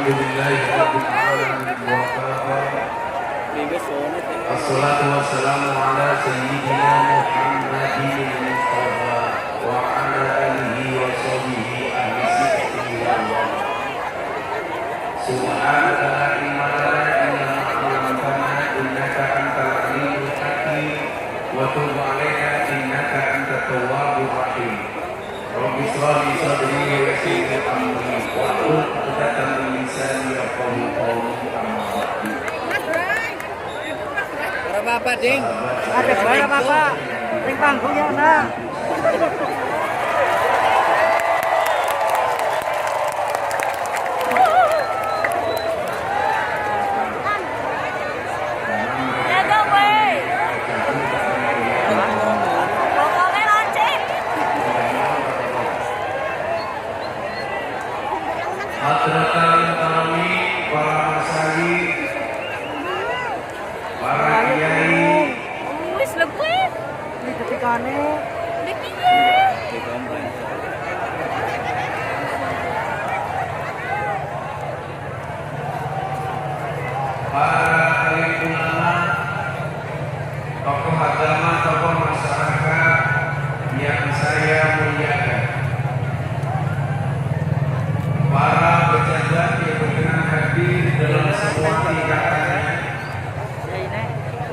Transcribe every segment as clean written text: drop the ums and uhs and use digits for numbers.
Alhamdulillahirabbil alamin wa kafa. Assalatu wassalamu ala sayyidina Muhammadin Mustafa wa ala alihi wa sahbihi ahli sifatihi wa subhanaka la ilma lana illa ma 'allamtana innaka antal alimul hakim wa tub 'alaina innaka antat tawwabur rahim. Rabbi shrah li sadri wa yassir li amri wahlul 'uqdatam min lisani yafqahu qawli. Apa ding? Ada suara Bapak. Ring panggungnya nah. Hadratan kami para masyayikh, para kiai, Wis lebih. Ini ketikane para alim ulama, tokoh agama, tokoh masyarakat yang saya muliakan, para pejabat yang berkenan hadir dalam semua tingkatannya,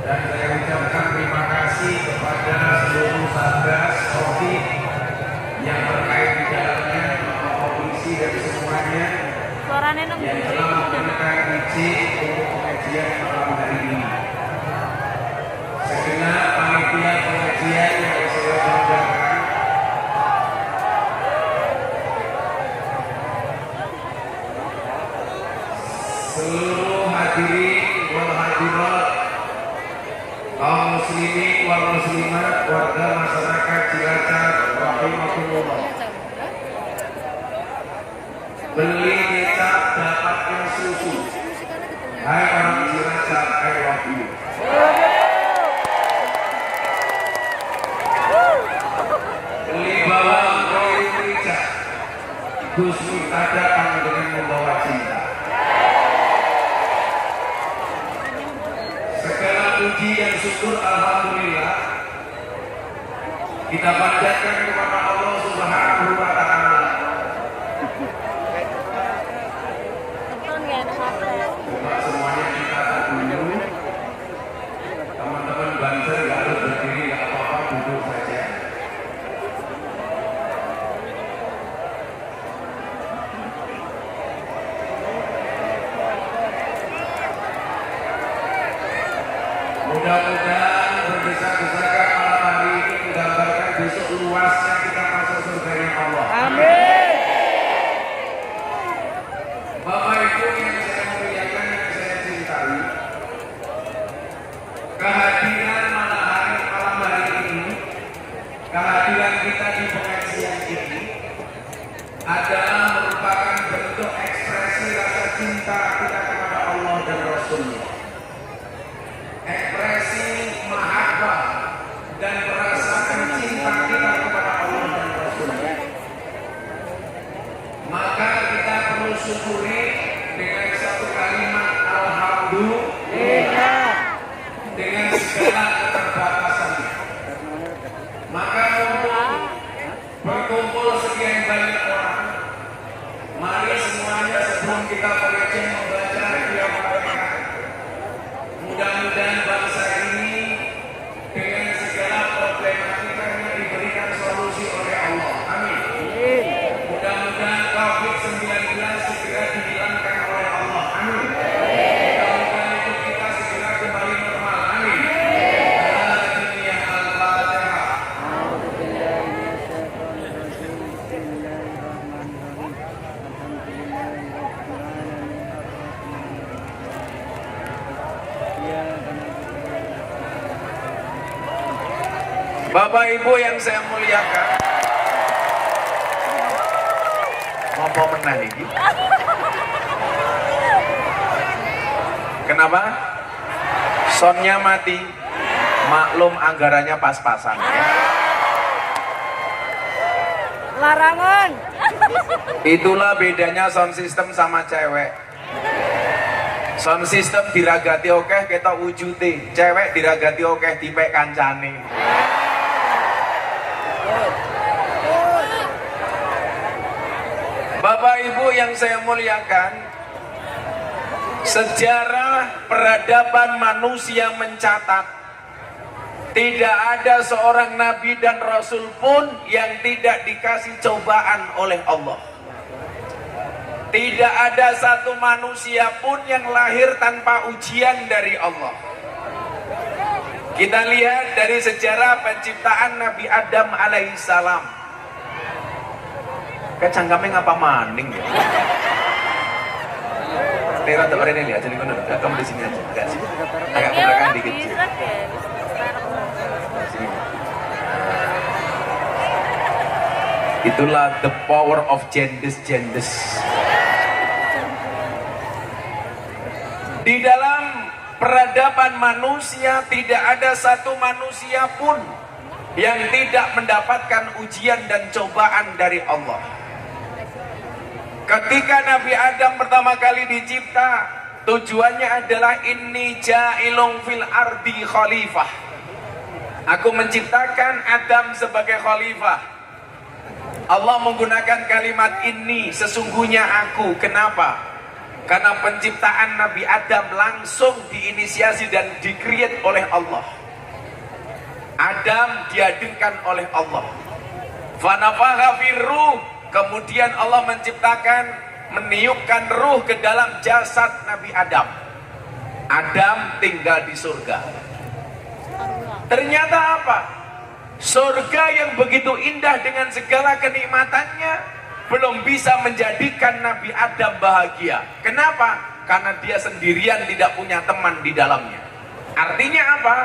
dan saya ucapkan terima kasih kepada seluruh satgas COVID yang terkait di dalamnya, Bapak Polisi dan semuanya Suaranya nang yang telah memberikan izin untuk pengajian malam hari ini. Segenap panitia pengajian yang saya banggakan, seluruh hadirin wal hadirat, kaum muslimin wal muslimat, warga masyarakat Cilacap rahimakumullah. Beli kecap dapatkan susu. Hai orang Cilacap, I love you. Beli bawang dari merica. Gus Miftah datang dengan membawa cinta. Segala puji dan syukur alhamdulillah kita panjatkan kepada Allah Subhanahu wa taala. Coba semuanya kita dulu. Teman-teman Banser nggak harus berdiri, nggak apa-apa, duduk saja. Mudah-mudahan berdesak-desakan malam hari ini menggambarkan besok luasnya kita masuk surganya Allah. Amin. Bapak Ibu yang saya muliakan, yang saya cintai, kehadiran malam hari ini, kehadiran kita di pengajian ini adalah merupakan bentuk ekspresi rasa cinta kita kepada Allah dan Rasulnya. Ekspresi mahabbah dan merasakan cinta kita kepada Allah dan Rasulnya. Maka kita perlu syukuri dengan satu kalimat alhamdulillah dengan segala keterbatasannya. Maka berkumpul sekian banyak orang, mari semuanya sebelum kita pengajian membaca hadiah Fatihah. Mudah-mudahan bangsa ini dengan segala problematikanya diberikan solusi oleh Allah. Amin. Mudah-mudahan COVID-19 segera dihilangkan oleh Allah. Amin. Mudah-mudahan itu kita segera kembali normal. Amin. Dunia al-Fatihah. Bapak Ibu yang saya muliakan, apa menah ini? Kenapa? Soundnya mati. Maklum anggarannya pas-pasan. Larangan. Itulah bedanya sound system sama cewek. Sound system diragati okeh kita wujute, cewek diragati okeh dipek kancane. Bapak Ibu yang saya muliakan, sejarah peradaban manusia mencatat tidak ada seorang nabi dan rasul pun yang tidak dikasih cobaan oleh Allah. Tidak ada satu manusia pun yang lahir tanpa ujian dari Allah. Kita lihat dari sejarah penciptaan Nabi Adam alaihissalam. Kayak cangkemnya ngapa maning ya? Tera tak ada ini lihat, jadi bener. Kamu di sini aja, agak sini. Agak ke belakang dikit. Sini. Itulah the power of genders. Di dalam peradaban manusia tidak ada satu manusia pun yang tidak mendapatkan ujian dan cobaan dari Allah. Ketika Nabi Adam pertama kali dicipta, tujuannya adalah inni ja'ilun fil ardi khalifah. Aku menciptakan Adam sebagai khalifah. Allah menggunakan kalimat ini, sesungguhnya aku. Kenapa? Karena penciptaan Nabi Adam langsung diinisiasi dan di-create oleh Allah. Adam dihadirkan oleh Allah. Fanafakha firruh, kemudian Allah menciptakan, meniupkan ruh ke dalam jasad Nabi Adam. Adam tinggal di surga. Ternyata apa? Surga yang begitu indah dengan segala kenikmatannya belum bisa menjadikan Nabi Adam bahagia. Kenapa? Karena dia sendirian, tidak punya teman di dalamnya. Artinya apa?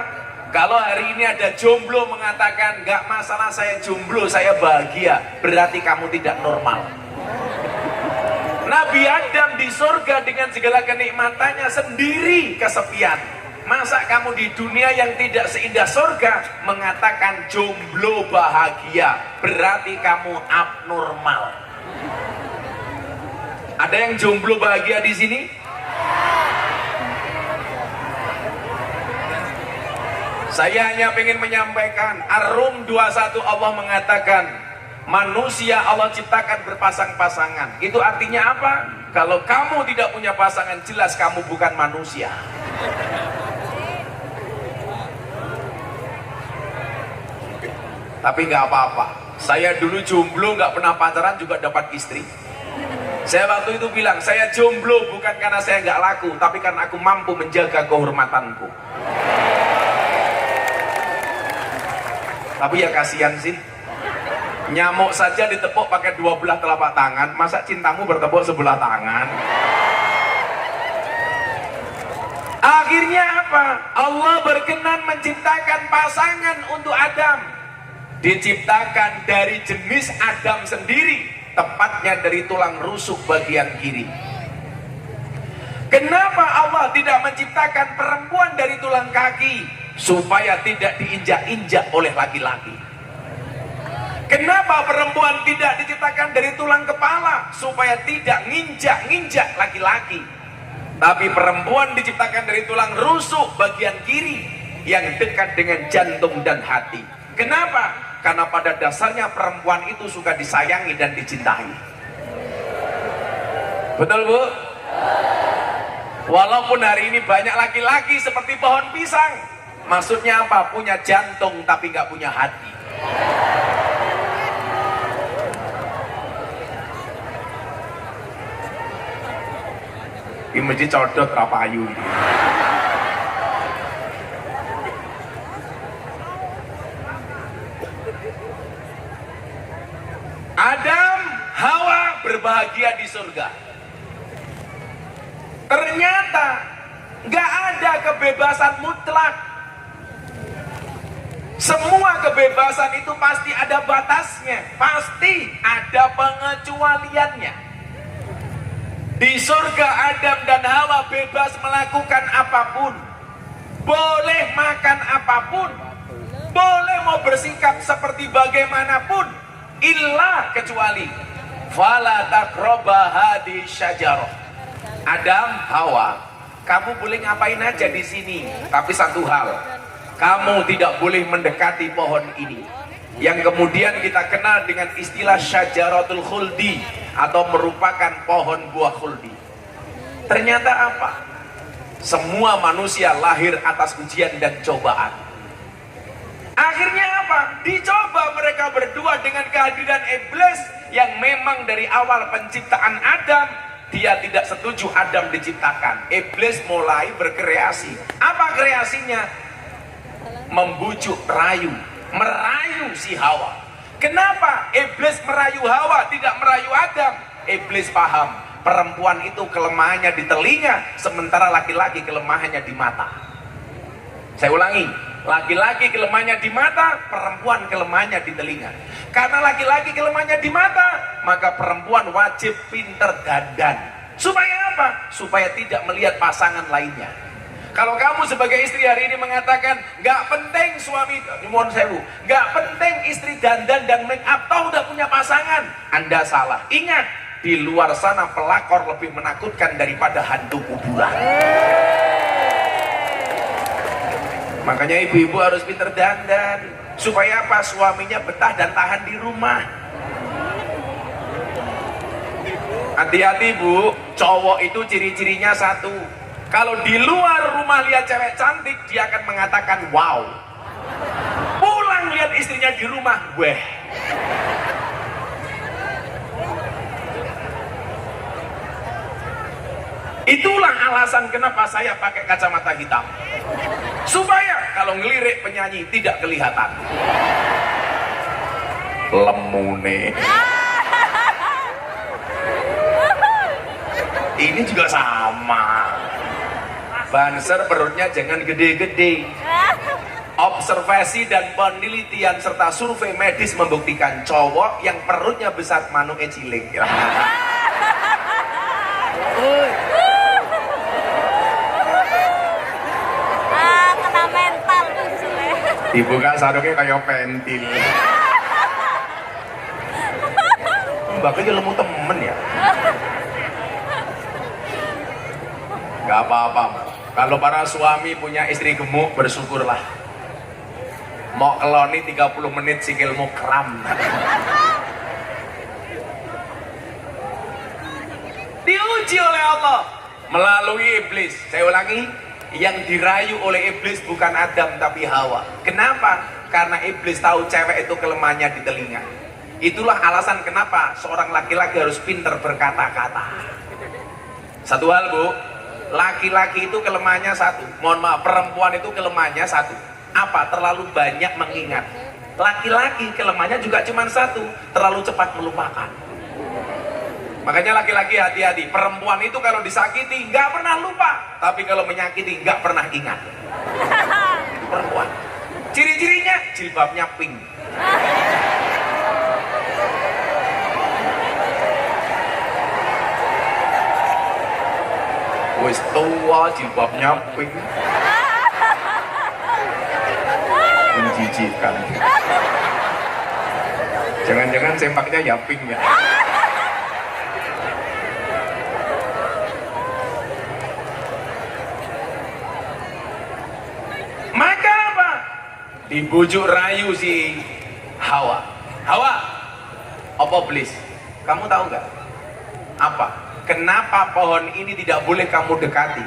Kalau hari ini ada jomblo mengatakan, gak masalah saya jomblo, saya bahagia, berarti kamu tidak normal. Nabi Adam di surga dengan segala kenikmatannya sendiri kesepian. Masa kamu di dunia yang tidak seindah surga mengatakan jomblo bahagia, berarti kamu abnormal. Ada yang jomblo bahagia di sini? Saya hanya ingin menyampaikan, Ar-Rum 21 Allah mengatakan, manusia Allah ciptakan berpasang-pasangan. Itu artinya apa? Kalau kamu tidak punya pasangan, jelas kamu bukan manusia. Tapi nggak apa-apa. Saya dulu jomblo, nggak pernah pacaran juga dapat istri. Saya waktu itu bilang, saya jomblo bukan karena saya nggak laku, tapi karena aku mampu menjaga kehormatanku. Tapi ya kasihan sih, nyamuk saja ditepuk pakai 12 telapak tangan, masa cintamu bertepuk sebelah tangan? Akhirnya apa? Allah berkenan menciptakan pasangan untuk Adam. Diciptakan dari jenis Adam sendiri, tepatnya dari tulang rusuk bagian kiri. Kenapa Allah tidak menciptakan perempuan dari tulang kaki? Supaya tidak diinjak-injak oleh laki-laki. Kenapa perempuan tidak diciptakan dari tulang kepala? Supaya tidak nginjak-nginjak laki-laki. Tapi perempuan diciptakan dari tulang rusuk bagian kiri yang dekat dengan jantung dan hati. Kenapa? Karena pada dasarnya perempuan itu suka disayangi dan dicintai. Betul Bu? Walaupun hari ini banyak laki-laki seperti pohon pisang. Maksudnya apa? Punya jantung tapi nggak punya hati. Ini mesti codot rapayu. Adam, Hawa berbahagia di surga. Ternyata nggak ada kebebasan mutlak. Semua kebebasan itu pasti ada batasnya, pasti ada pengecualiannya. Di surga Adam dan Hawa bebas melakukan apapun, boleh makan apapun, boleh mau bersikap seperti bagaimanapun, illa kecuali fala taqraba hadhihi syajarah. Adam, Hawa, kamu boleh ngapain aja di sini, tapi satu hal, kamu tidak boleh mendekati pohon ini, yang kemudian kita kenal dengan istilah syajaratul khuldi, atau merupakan pohon buah khuldi. Ternyata apa? Semua manusia lahir atas ujian dan cobaan. Akhirnya apa? Dicoba mereka berdua dengan kehadiran iblis, yang memang dari awal penciptaan Adam, dia tidak setuju Adam diciptakan. Iblis mulai berkreasi. Apa kreasinya? Membujuk, merayu si Hawa. Kenapa iblis merayu Hawa, tidak merayu Adam? Iblis paham, perempuan itu kelemahannya di telinga, sementara laki-laki kelemahannya di mata. Saya ulangi, laki-laki kelemahannya di mata, perempuan kelemahannya di telinga. Karena laki-laki kelemahannya di mata, maka perempuan wajib pinter dandan. Supaya apa? Supaya tidak melihat pasangan lainnya. Kalau kamu sebagai istri hari ini mengatakan gak penting suami, mohon sewu, gak penting istri dandan dan make up, toh udah punya pasangan, Anda salah. Ingat, di luar sana pelakor lebih menakutkan daripada hantu kuburan. Makanya ibu-ibu harus pinter dandan, supaya apa? Suaminya betah dan tahan di rumah. Hati-hati bu, cowok itu ciri-cirinya satu, kalau di luar rumah lihat cewek cantik, dia akan mengatakan wow. Pulang lihat istrinya di rumah, weh. Itulah alasan kenapa saya pakai kacamata hitam, supaya kalau ngelirik penyanyi tidak kelihatan. Lemune. Ini juga sama. Banser perutnya jangan gede-gede. Observasi dan penelitian serta survei medis membuktikan cowok yang perutnya besar manuke cilik. Kena mental tuh. Dibuka sarungnya kayak pentil. Mbaknya lemu temen ya. Gak apa-apa. Kalau para suami punya istri gemuk, bersyukurlah. Mau keloni 30 menit sikilmu kram. Diuji oleh Allah melalui iblis. Saya ulangi, yang dirayu oleh iblis bukan Adam tapi Hawa. Kenapa? Karena iblis tahu cewek itu kelemahannya di telinga. Itulah alasan kenapa seorang laki-laki harus pintar berkata-kata. Satu hal bu, laki-laki itu kelemahannya satu, mohon maaf, perempuan itu kelemahannya satu. Apa? Terlalu banyak mengingat. Laki-laki kelemahannya juga cuma satu, terlalu cepat melupakan. Makanya laki-laki hati-hati, perempuan itu kalau disakiti nggak pernah lupa, tapi kalau menyakiti nggak pernah ingat. Itu perempuan. Ciri-cirinya jilbabnya pink. Wis tua jilbabnya pink, menjijikan. Jangan-jangan sempaknya ya pink ya. Maka apa? Dibujuk rayu si Hawa. Hawa, apa please? Kamu tahu nggak? Apa? Kenapa pohon ini tidak boleh kamu dekati?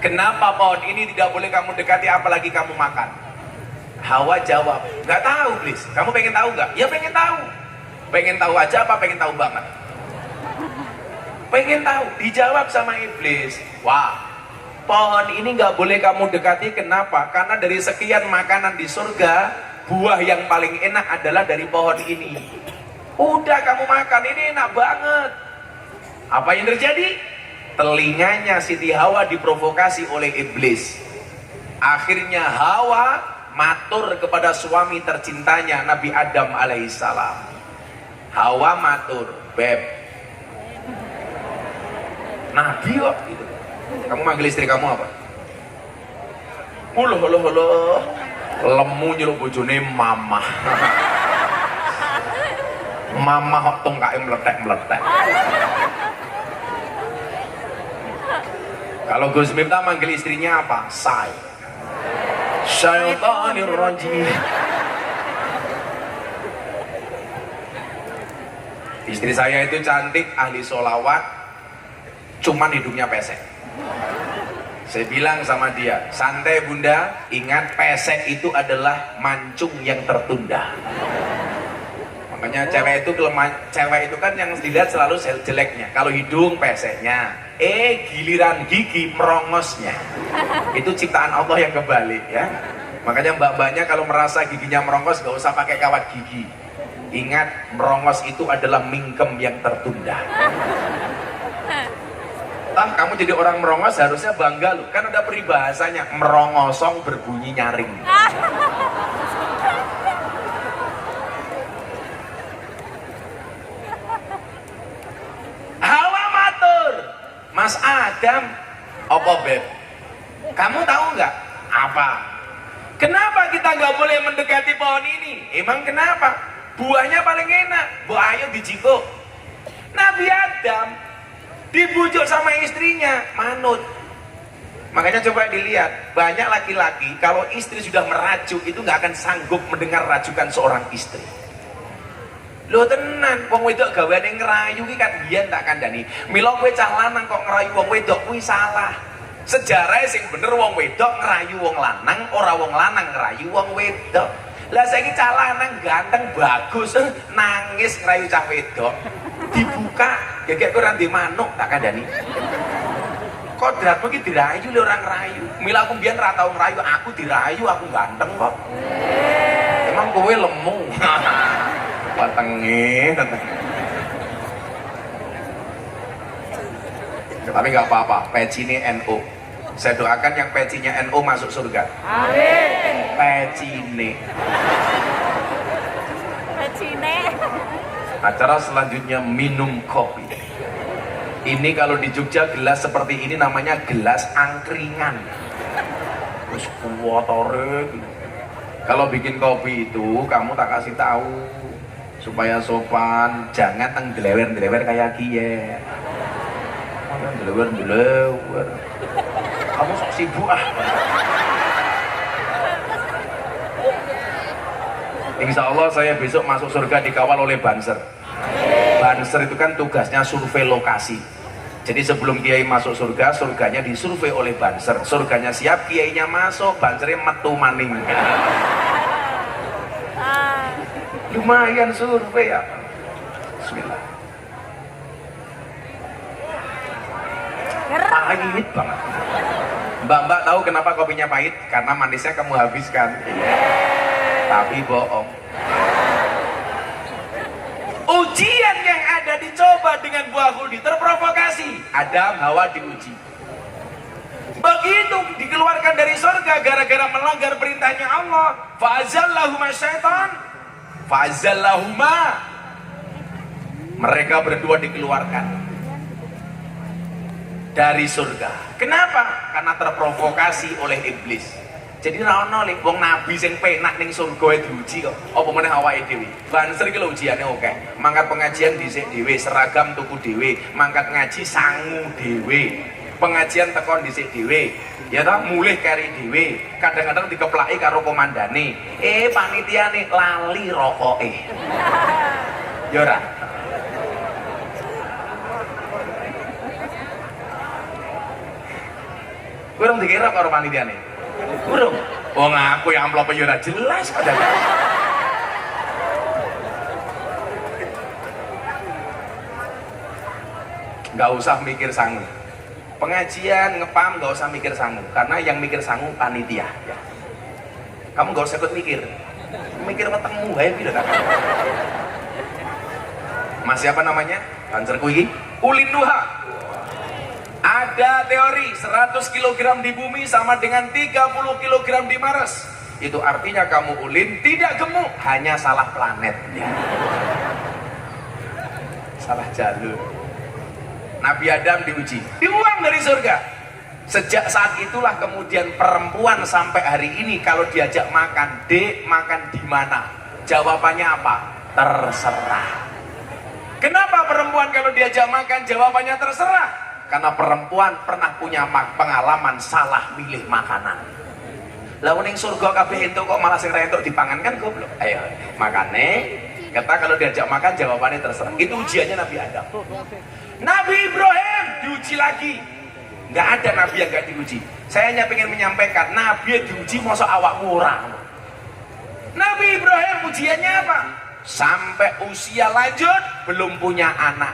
Kenapa pohon ini tidak boleh kamu dekati apalagi kamu makan? Hawa jawab, nggak tahu please. Kamu pengen tahu nggak? Ya pengen tahu. Pengen tahu aja apa pengen tahu banget? Pengen tahu. Dijawab sama iblis. Wah, pohon ini nggak boleh kamu dekati. Kenapa? Karena dari sekian makanan di surga, buah yang paling enak adalah dari pohon ini. Udah kamu makan, ini enak banget. Apa yang terjadi? Telinganya Siti Hawa diprovokasi oleh iblis. Akhirnya Hawa matur kepada suami tercintanya Nabi Adam alaihissalam. Hawa matur, beb, Nabi kok gitu. Kamu manggil istri kamu apa? Halo, lemu nyeluk bojone mama. Mama kok tongkake meletek-meletek. Kalau Gus Miftah manggil istrinya apa? Say. Syaitanir rajim. Istri saya itu cantik, ahli sholawat, cuman hidungnya pesek. Saya bilang sama dia, santai bunda, ingat pesek itu adalah mancung yang tertunda. Makanya cewek itu kan yang dilihat selalu jeleknya. Kalau hidung peseknya, giliran gigi merongosnya. Itu ciptaan Allah yang kebalik ya. Makanya mbak-mbaknya kalau merasa giginya merongos gak usah pakai kawat gigi. Ingat, merongos itu adalah mingkem yang tertunda. Kamu jadi orang merongos harusnya bangga loh. Kan ada peribahasanya, merongosong berbunyi nyaring. Hawa matur, Mas Adam, apa beb? Kamu tahu nggak apa? Kenapa kita nggak boleh mendekati pohon ini? Emang kenapa? Buahnya paling enak, bu ayo dijikuk. Nabi Adam dibujuk sama istrinya, manut. Makanya coba dilihat, banyak laki-laki kalau istri sudah merajuk itu nggak akan sanggup mendengar rajukan seorang istri. Lo tenan, wong wedok gaweane ngerayu ki kan biyen tak kandhani. Mila kowe cah lanang kok ngerayu wong wedok kuwi salah. Sejarah sing bener wong wedok ngerayu wong lanang, ora wong lanang ngerayu wong wedok. Lah saiki cah lanang ganteng bagus nangis ngerayu cah wedok. Dibuka, gegek ora ndek manuk tak kandhani. Kodratmu ki dirayu lho ora ngerayu. Mila aku mbiyen ra tau ngerayu, aku dirayu, aku ganteng kok. Emang kowe lemu. Patenge. Tapi nggak apa-apa, peci ini NU. Saya doakan yang pecinya NU masuk surga. Amin. Pecine. Acara selanjutnya minum kopi. Ini kalau di Jogja gelas seperti ini namanya gelas angkringan. Terus kuatore. Kalau bikin kopi itu kamu tak kasih tahu supaya sopan, jangan nggelewer-gelewer kayak kie. Gelewer. Kamu sok sibuk ah. Insya Allah saya besok masuk surga dikawal oleh Banser. Banser itu kan tugasnya survei lokasi. Jadi sebelum kiai masuk surga, surganya disurvei oleh Banser. Surganya siap, kiainya masuk, Bansernya metu maning. Lumayan survei ya. Bismillah. Pahit banget. Mbak tahu kenapa kopinya pahit? Karena manisnya kamu habiskan. Tapi bohong. Ujian yang ada dicoba dengan buah khuldi terprovokasi. Adam Hawa diuji. Begitu dikeluarkan dari surga gara-gara melanggar perintahnya Allah. Fa'azallahuma syaitan. Fa'azallahuma. Mereka berdua dikeluarkan dari surga. Kenapa? Karena terprovokasi oleh iblis. Jadi rono lek wong nabi sing penak ning surga diuji kok. Apa meneh awake dhewe. Banser iki lho ujiane oke. Mangkat pengajian dhisik dhewe, seragam tuku dhewe, mangkat ngaji sangu dhewe. Pengajian tekon dhisik dhewe. Ya ta, mulih kari dhewe. Kadang-kadang dikeplaki karo komandane. Panitiane lali rokoke. Ya ora. Kurang dikira karo panitiane. Kurang. Wong aku yang amplop yo ora jelas kadang. Nggak usah mikir sangu. Pengajian ngepam nggak usah mikir sangu, karena yang mikir sangu panitia. Ya. Kamu nggak usah ikut mikir wetengmu wae gitu kan. Masih apa namanya? Banser kuwi ulin duha. Ada teori 100 kg di bumi sama dengan 30 kg di Mars. Itu artinya kamu ulin tidak gemuk, hanya salah planet. Ya. Salah jalur. Nabi Adam diuji, dibuang dari surga. Sejak saat itulah kemudian perempuan sampai hari ini kalau diajak makan, Dek makan di mana? Jawabannya apa? Terserah. Kenapa perempuan kalau diajak makan jawabannya terserah? karena perempuan pernah punya pengalaman salah milih makanan. Lah ning surga kabeh entuk kok malah sing ra entuk dipangan kan goblok. Ayo, makane kata kalau diajak makan jawabannya terserah. Itu ujiannya Nabi Adam. Nabi Ibrahim diuji lagi. Nggak ada nabi yang nggak diuji. Saya hanya pengen menyampaikan, nabi yang diuji masa awakmu orang. Nabi Ibrahim ujiannya apa? Sampai usia lanjut belum punya anak.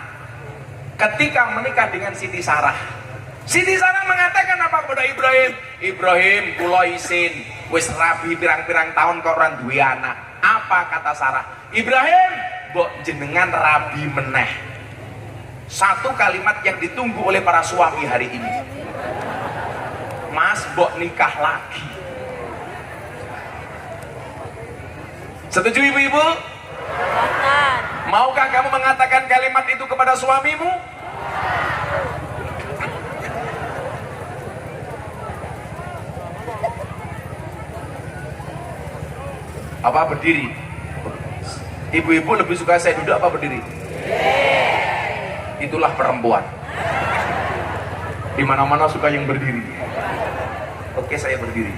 Ketika menikah dengan Siti Sarah, Siti Sarah mengatakan apa kepada Ibrahim? Ibrahim, kula isin wis rabi pirang-pirang tahun kok orang duwe anak. Apa kata Sarah? Ibrahim, mbok jenengan rabi meneh. Satu kalimat yang ditunggu oleh para suami hari ini. Mas, mbok nikah lagi. Setuju ibu-ibu? Maukah kamu mengatakan kalimat itu kepada suamimu? Apa berdiri? Ibu-ibu lebih suka saya duduk apa berdiri? Itulah perempuan. Di mana-mana suka yang berdiri. Oke, saya berdiri.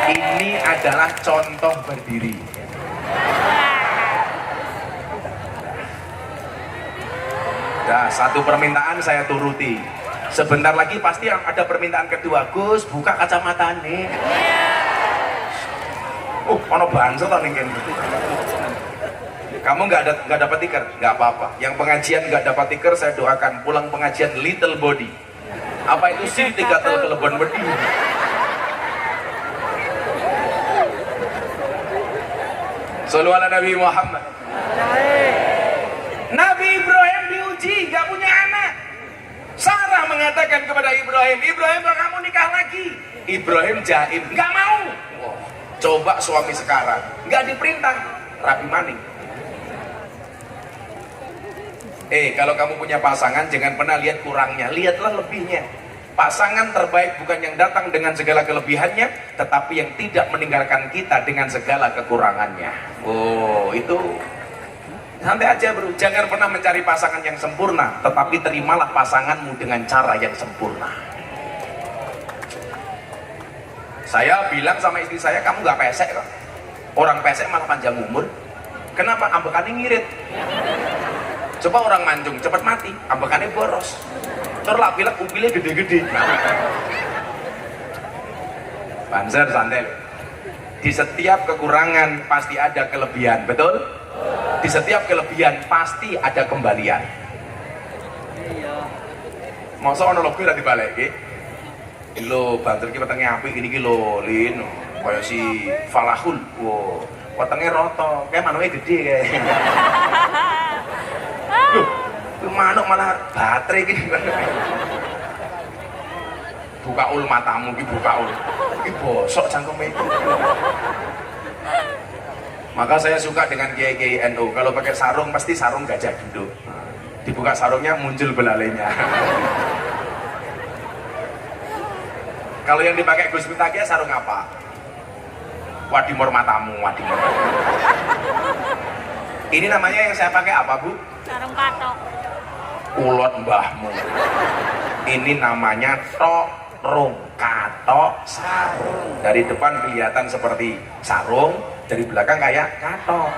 Ini adalah contoh berdiri. Nah, satu permintaan saya turuti. Sebentar lagi pasti ada permintaan kedua. Gus, buka kacamata nih. Ono banso tau nih gitu. Kamu nggak dapat tiker, nggak apa-apa. Yang pengajian nggak dapat tiker, saya doakan pulang pengajian little body. Apa itu sih 3 kelebon body? Sallu ala Nabi Muhammad. Nabi Ibrahim diuji, nggak punya anak. Sarah mengatakan kepada Ibrahim, Ibrahim kamu nikah lagi. Ibrahim jaim, nggak mau. Coba suami sekarang, nggak diperintah, rapi maning. Kalau kamu punya pasangan jangan pernah lihat kurangnya, lihatlah lebihnya. Pasangan terbaik bukan yang datang dengan segala kelebihannya, tetapi yang tidak meninggalkan kita dengan segala kekurangannya. Itu santai aja bro, jangan pernah mencari pasangan yang sempurna, tetapi terimalah pasanganmu dengan cara yang sempurna. Saya bilang sama istri saya, kamu gak pesek kok. Orang pesek malah panjang umur. Kenapa? Ambekannya ngirit. Coba orang mancung cepat mati, ambekannya boros. Terus lah bilang upilnya gede-gede. Banser santai. Di setiap kekurangan pasti ada kelebihan, betul? Di setiap kelebihan pasti ada kembalian. Masa ono lebih dari balik, lo banter ki wetenge apik iki lho Lin kaya si Falahul. Wetenge roto kayak manuke gede kayak. Loh, manuk malah baterai iki. Buka ul matamu ki, buka ul. Iki bosok cangkeme iki. Maka saya suka dengan kiai-kiai NU, kalau pakai sarung pasti sarung gajah gendut. Dibuka sarungnya muncul belalainya. Kalau yang dipakai Gus Miftah sarung apa? Wadimor matamu, wadimor. Ini namanya yang saya pakai apa, Bu? Sarung katok. Ulot mbahmu. Ini namanya torung, katok, sarung. Dari depan kelihatan seperti sarung, dari belakang kayak katok.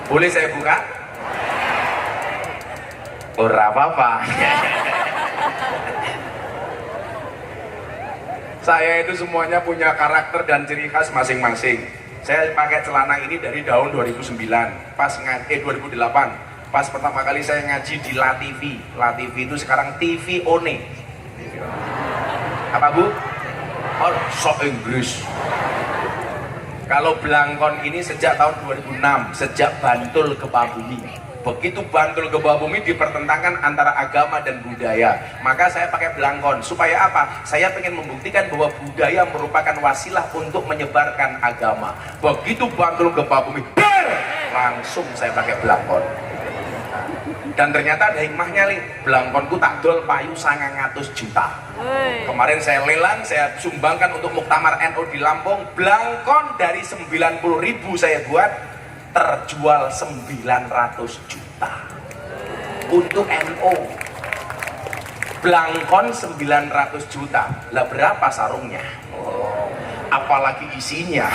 Boleh saya buka? Ora apa-apa. Saya itu semuanya punya karakter dan ciri khas masing-masing. Saya pakai celana ini dari tahun 2009, pas 2008. Pas pertama kali saya ngaji di La TV. La TV itu sekarang TV One. Apa Bu? Oh, sok Inggris. Kalau Blangkon ini sejak tahun 2006, sejak Bantul ke Bumi. Begitu Bantul ke Bumi dipertentangkan antara agama dan budaya, maka saya pakai Blangkon. Supaya apa? Saya ingin membuktikan bahwa budaya merupakan wasilah untuk menyebarkan agama. Begitu Bantul ke Bumi, langsung saya pakai Blangkon. Dan ternyata ada hikmahnya nih, Blangkonku tak dol payu 900 juta. Kemarin saya lelang, saya sumbangkan untuk Muktamar NU di Lampung. Blangkon dari 90.000 saya buat, terjual 900 juta untuk NU. Blangkon 900 juta. Lah berapa sarungnya? Oh, apalagi isinya.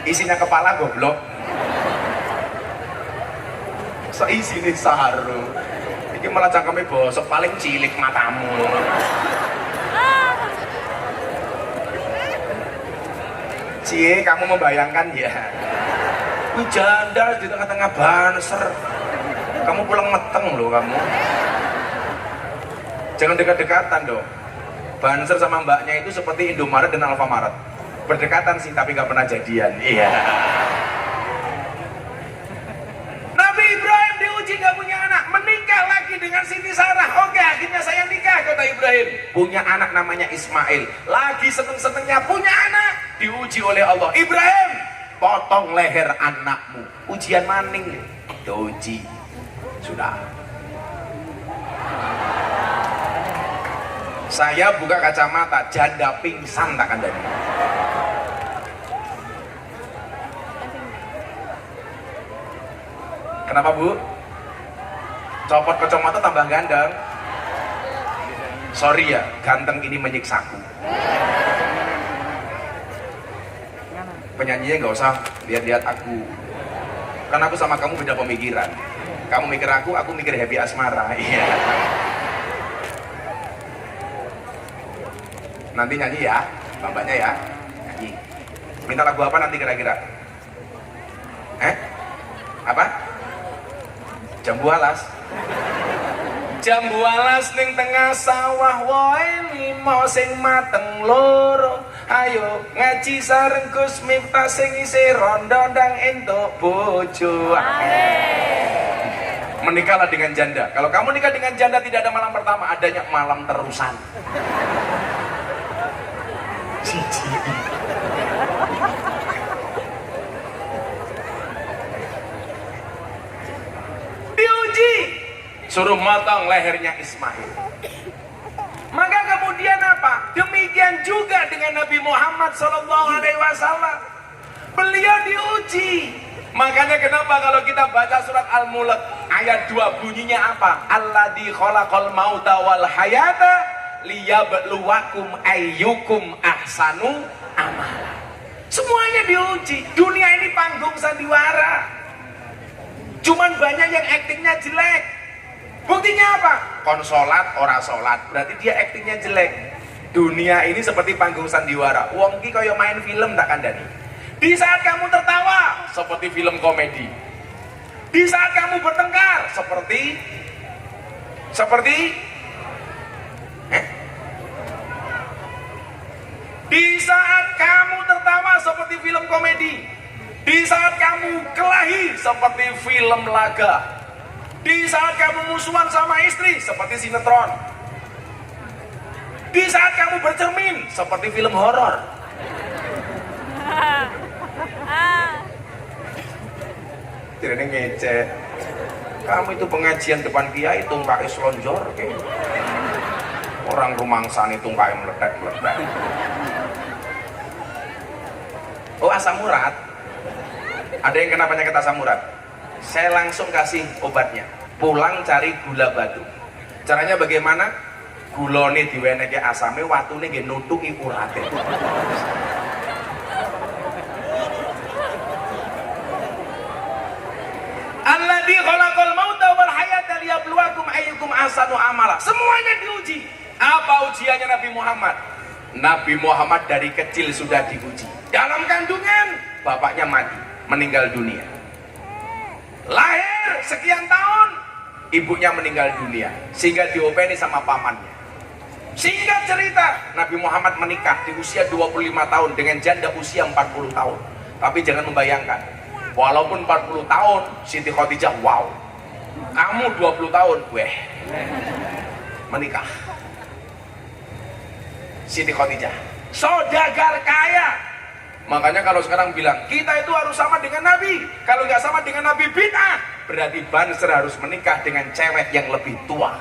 Isinya kepala goblok. Seisine sarung. Iki malah cangkeme bosok, paling cilik matamu. Cie, kamu membayangkan ya? Janda di tengah-tengah Banser. Kamu pulang meteng loh kamu. Jangan dekat-dekatan dong. Banser sama mbaknya itu seperti Indomaret dan Alfamaret. Berdekatan sih tapi gak pernah jadian. Iya. Nabi Ibrahim diuji gak punya anak, menikah lagi dengan Siti Sarah. Oke, akhirnya saya nikah, kata Ibrahim. Punya anak namanya Ismail. Lagi seneng-senengnya punya anak, diuji oleh Allah. Ibrahim, potong leher anakmu. Ujian maning, diuji. Sudah. Saya buka kacamata, janda pingsan tak kandani. Kenapa bu? Copot kacamata tambah ganteng. Sorry ya, ganteng ini menyiksaku. Penyanyinya nggak usah lihat-lihat aku. Karena aku sama kamu beda pemikiran. Kamu mikir aku mikir Happy Asmara. Iya. Nanti nyanyi ya, bapaknya ya, nyanyi. Minta lagu apa nanti kira-kira? Apa? Jambu alas. Jambu alas ning tengah sawah wae limo sing mateng loro. Ayo ngaji sareng Gus Miftah sing isih rondo ndang entuk bojo. Menikahlah dengan janda. Kalau kamu nikah dengan janda tidak ada malam pertama, adanya malam terusan. Diuji, suruh motong lehernya Ismail. Maka kemudian apa? Demikian juga dengan Nabi Muhammad SAW. Beliau diuji. Makanya kenapa kalau kita baca surat Al-Mulk ayat 2 bunyinya apa? Alladzi khalaqal mauta wal hayata liyabluwakum ayyukum ahsanu amala. Semuanya diuji. Dunia ini panggung sandiwara. Cuman banyak yang aktingnya jelek. Buktinya apa? Konsolat ora solat, berarti dia aktingnya jelek. Dunia ini seperti panggung sandiwara. Wong ki kaya main film tak kandani. Di saat kamu tertawa seperti film komedi. Di saat kamu bertengkar seperti di saat kamu tertawa seperti film komedi. Di saat kamu kelahi seperti film laga. Di saat kamu musuhan sama istri seperti sinetron. Di saat kamu bercermin seperti film horor. Tidak ngecek. Kamu itu pengajian depan kiai tungkai selonjor ke. Orang rumangsan itu tungkai meledak-meledak. Oh, asam urat. Ada yang kena penyakit asam urat. Saya langsung kasih obatnya. Pulang cari gula batu. Caranya bagaimana? Gulone diweneke asame, watune nggih nutuki urate. Alladzi khalaqal mauta wal hayata liyabluwakum ayyukum ahsanu amala. Semuanya diuji. Apa ujiannya Nabi Muhammad? Nabi Muhammad dari kecil sudah diuji. Dalam kandungan, bapaknya mati, meninggal dunia. Lahir sekian tahun, ibunya meninggal dunia, sehingga diopeni sama pamannya. Singkat cerita, Nabi Muhammad menikah di usia 25 tahun dengan janda usia 40 tahun. Tapi jangan membayangkan, walaupun 40 tahun, Siti Khadijah, wow. Kamu 20 tahun, weh, menikah. Siti Khadijah, saudagar kaya. Makanya kalau sekarang bilang, kita itu harus sama dengan Nabi. Kalau nggak sama dengan Nabi, bid'ah. Berarti Banser harus menikah dengan cewek yang lebih tua.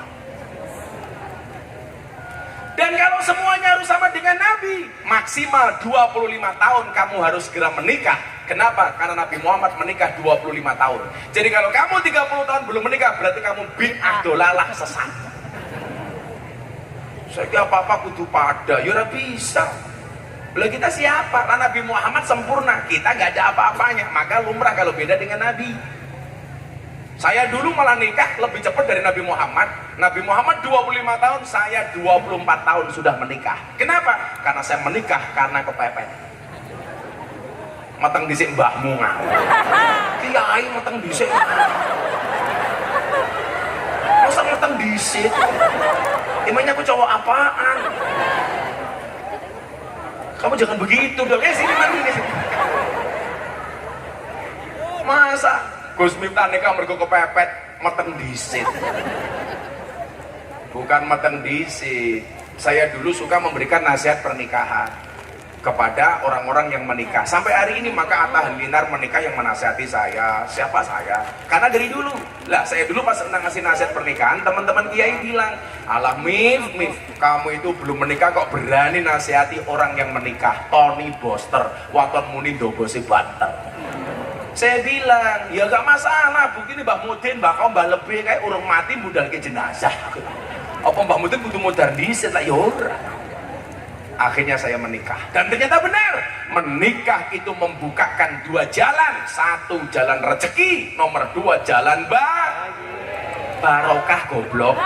Dan kalau semuanya harus sama dengan Nabi, maksimal 25 tahun kamu harus segera menikah. Kenapa? Karena Nabi Muhammad menikah 25 tahun. Jadi kalau kamu 30 tahun belum menikah, berarti kamu bid'ah, dolalah, sesat. Saya apa-apa kudu pada, ya ora bisa. Lah kita siapa? Lah Nabi Muhammad sempurna, kita nggak ada apa-apanya. Maka lumrah kalau beda dengan Nabi. Saya dulu malah nikah lebih cepat dari Nabi Muhammad. Nabi Muhammad 25 tahun, saya 24 tahun sudah menikah. Kenapa? Karena saya menikah karena kepepet. Mateng dhisik mbahmu ngau. Kiai mateng dhisik. Masa mateng dhisik? Emangnya aku cowok apaan? Kamu jangan begitu dong. Sini mandi nih. Masa Gus Miftah nikah mergo kepepet meteng disit. Bukan meteng disit. Saya dulu suka memberikan nasihat pernikahan kepada orang-orang yang menikah. Sampai hari ini maka Atta Halilintar menikah yang menasihati saya. Siapa saya? Karena dari dulu. Lah saya dulu pas ngasih nasihat pernikahan, teman-teman kiai bilang, "Alah Mif, kamu itu belum menikah kok berani nasihati orang yang menikah. Tony Boster, waton muni dobosi banter." Saya bilang, ya gak masalah, begini Mbah Mudin, Mbah Kau, Mbah Lebih kayak urung mati budal ke jenazah. Apa Mbah Mudin butuh modernis lah ya ora. Akhirnya saya menikah dan ternyata benar, menikah itu membukakan dua jalan. Satu jalan rezeki, nomor dua jalan barokah goblok.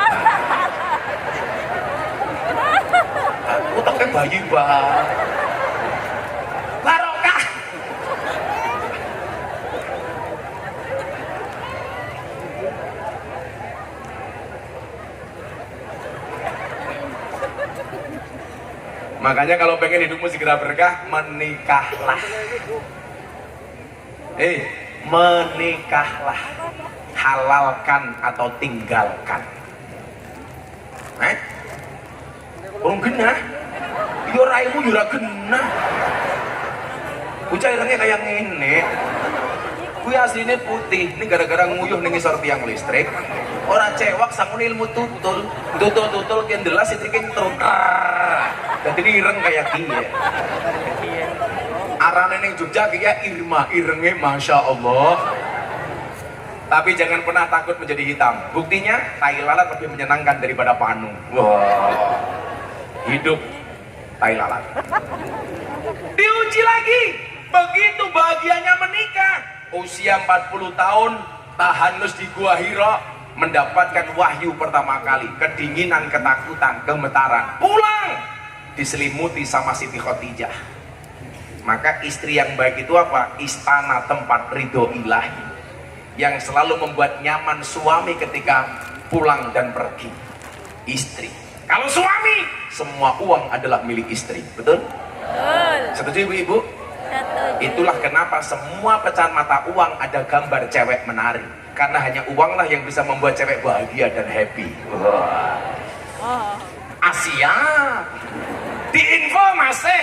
Utangnya bayi barokah. Makanya kalau pengen hidupmu segera berkah, menikahlah. Menikahlah. Halalkan atau tinggalkan. Orang genah. Yo raimu yo genah. Bocah irenge kayak ngene. Kuwi asline putih, ini gara-gara nguyuh ning ngisor tiang listrik. Ora cewek sakune ilmu tutul. Tutul-tutul ki ndelas sitrike ntruk. Dadi ireng kayak kiye. Arane ning Jogja kiye Irma, irenge Masya Allah. Tapi jangan pernah takut menjadi hitam. Buktinya tai lalat lebih menyenangkan daripada panu. Wah. Hidup tai lalat. Diuji lagi. Begitu bahagianya menikah. Usia 40 tahun, tahanus di Gua Hira, mendapatkan wahyu pertama kali. Kedinginan, ketakutan, gemetaran. Pulang, diselimuti sama Siti Khadijah. Maka istri yang baik itu apa? Istana tempat ridho ilahi, yang selalu membuat nyaman suami ketika pulang dan pergi. Istri. Kalau suami, semua uang adalah milik istri. Betul? Betul. Setuju ibu-ibu? Itulah kenapa semua pecahan mata uang ada gambar cewek menari. Karena hanya uanglah yang bisa membuat cewek bahagia dan happy. Wah. Asia di info masih.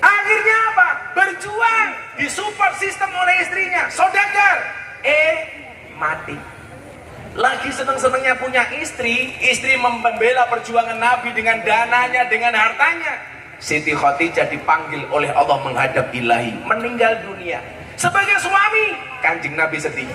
Akhirnya apa? Berjuang, disupport sistem oleh istrinya. Saudagar, mati. Lagi seneng-senengnya punya istri membela perjuangan Nabi dengan dananya, dengan hartanya. Siti Khadijah dipanggil oleh Allah menghadap ilahi, meninggal dunia. Sebagai suami, Kanjeng Nabi sedih.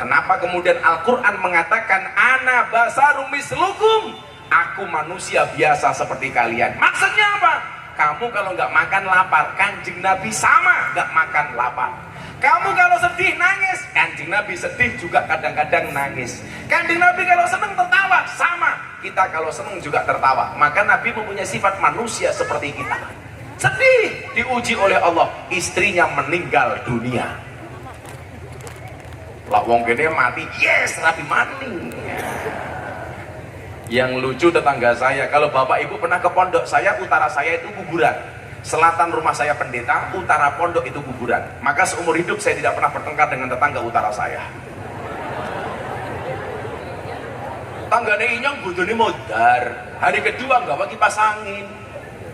Kenapa kemudian Al-Quran mengatakan ana basarum mislukum, aku manusia biasa seperti kalian. Maksudnya apa? Kamu kalau nggak makan lapar, Kanjeng Nabi sama nggak makan lapar. Kamu kalau sedih nangis, Kanjeng Nabi sedih juga kadang-kadang nangis. Kanjeng Nabi kalau senang tertawa, sama. Kita kalau senang juga tertawa. Maka Nabi mempunyai sifat manusia seperti kita. Sedih, diuji oleh Allah, istrinya meninggal dunia. Lah wong gede mati, yes, Nabi mati. Yang lucu tetangga saya, kalau bapak ibu pernah ke pondok saya, utara saya itu kuburan. Selatan rumah saya pendeta, utara pondok itu kuburan. Maka seumur hidup saya tidak pernah bertengkar dengan tetangga utara saya. Tanggane inyong bodone modar. Hari kedua nggak kipas angin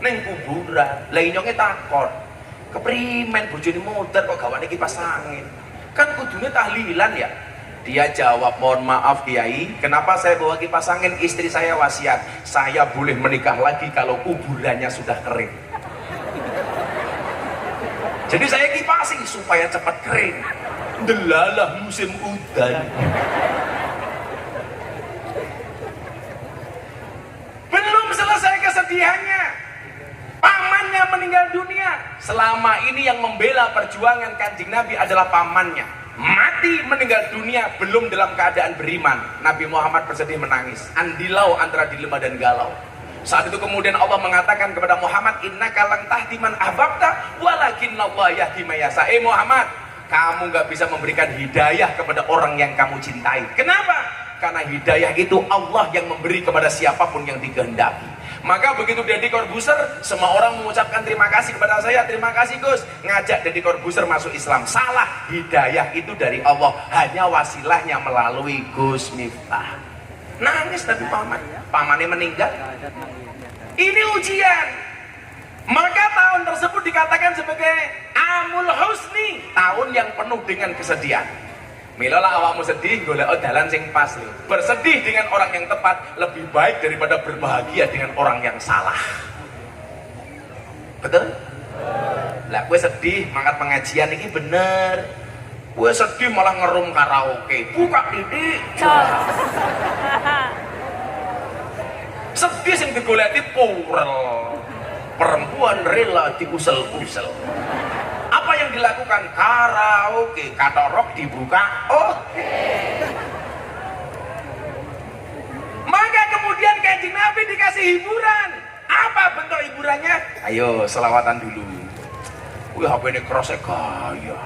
neng kuburan. Lah inyongnya takon, keprimen bojone modar kok gawane kipas angin? Kan kudune tahlilan ya. Dia jawab, mohon maaf Kiai, kenapa saya bawa kipas angin? Istri saya wasiat, saya boleh menikah lagi kalau kuburannya sudah kering. Jadi saya kipasi supaya cepat kering. Delalah musim udan. Belum selesai kesedihannya, pamannya meninggal dunia. Selama ini yang membela perjuangan Kanjeng Nabi adalah pamannya. Mati meninggal dunia belum dalam keadaan beriman. Nabi Muhammad bersedih menangis. Andilau antara dilema dan galau. Saat itu kemudian Allah mengatakan kepada Muhammad, innaka lan tahdi man ahbabta walakinnallaha yahdi may yasha. Muhammad, kamu nggak bisa memberikan hidayah kepada orang yang kamu cintai. Kenapa? Karena hidayah itu Allah yang memberi kepada siapapun yang dikehendaki. Maka begitu Deddy Corbuzier, semua orang mengucapkan terima kasih kepada saya. Terima kasih Gus, ngajak Deddy Corbuzier masuk Islam. Salah, hidayah itu dari Allah, hanya wasilahnya melalui Gus Miftah. Nangis Nabi Muhammad, pamannya meninggal. Ini ujian. Maka tahun tersebut dikatakan sebagai Amul Husni, tahun yang penuh dengan kesedihan. Milalah awakmu sedih, golek dalan sing pas. Bersedih dengan orang yang tepat lebih baik daripada berbahagia dengan orang yang salah. Betul? Lah gue sedih mangkat pengajian ini bener. Gue sedih malah ngerum karaoke. Buka didik. Sedih sing digoleki purel. Perempuan rela diusel-usel. Apa yang dilakukan? Karaoke, katorok dibuka. Maka kemudian Kanjeng Nabi dikasih hiburan. Apa bentuk hiburannya? Ayo selawatan dulu. Wih, HP ini kerosnya kaya.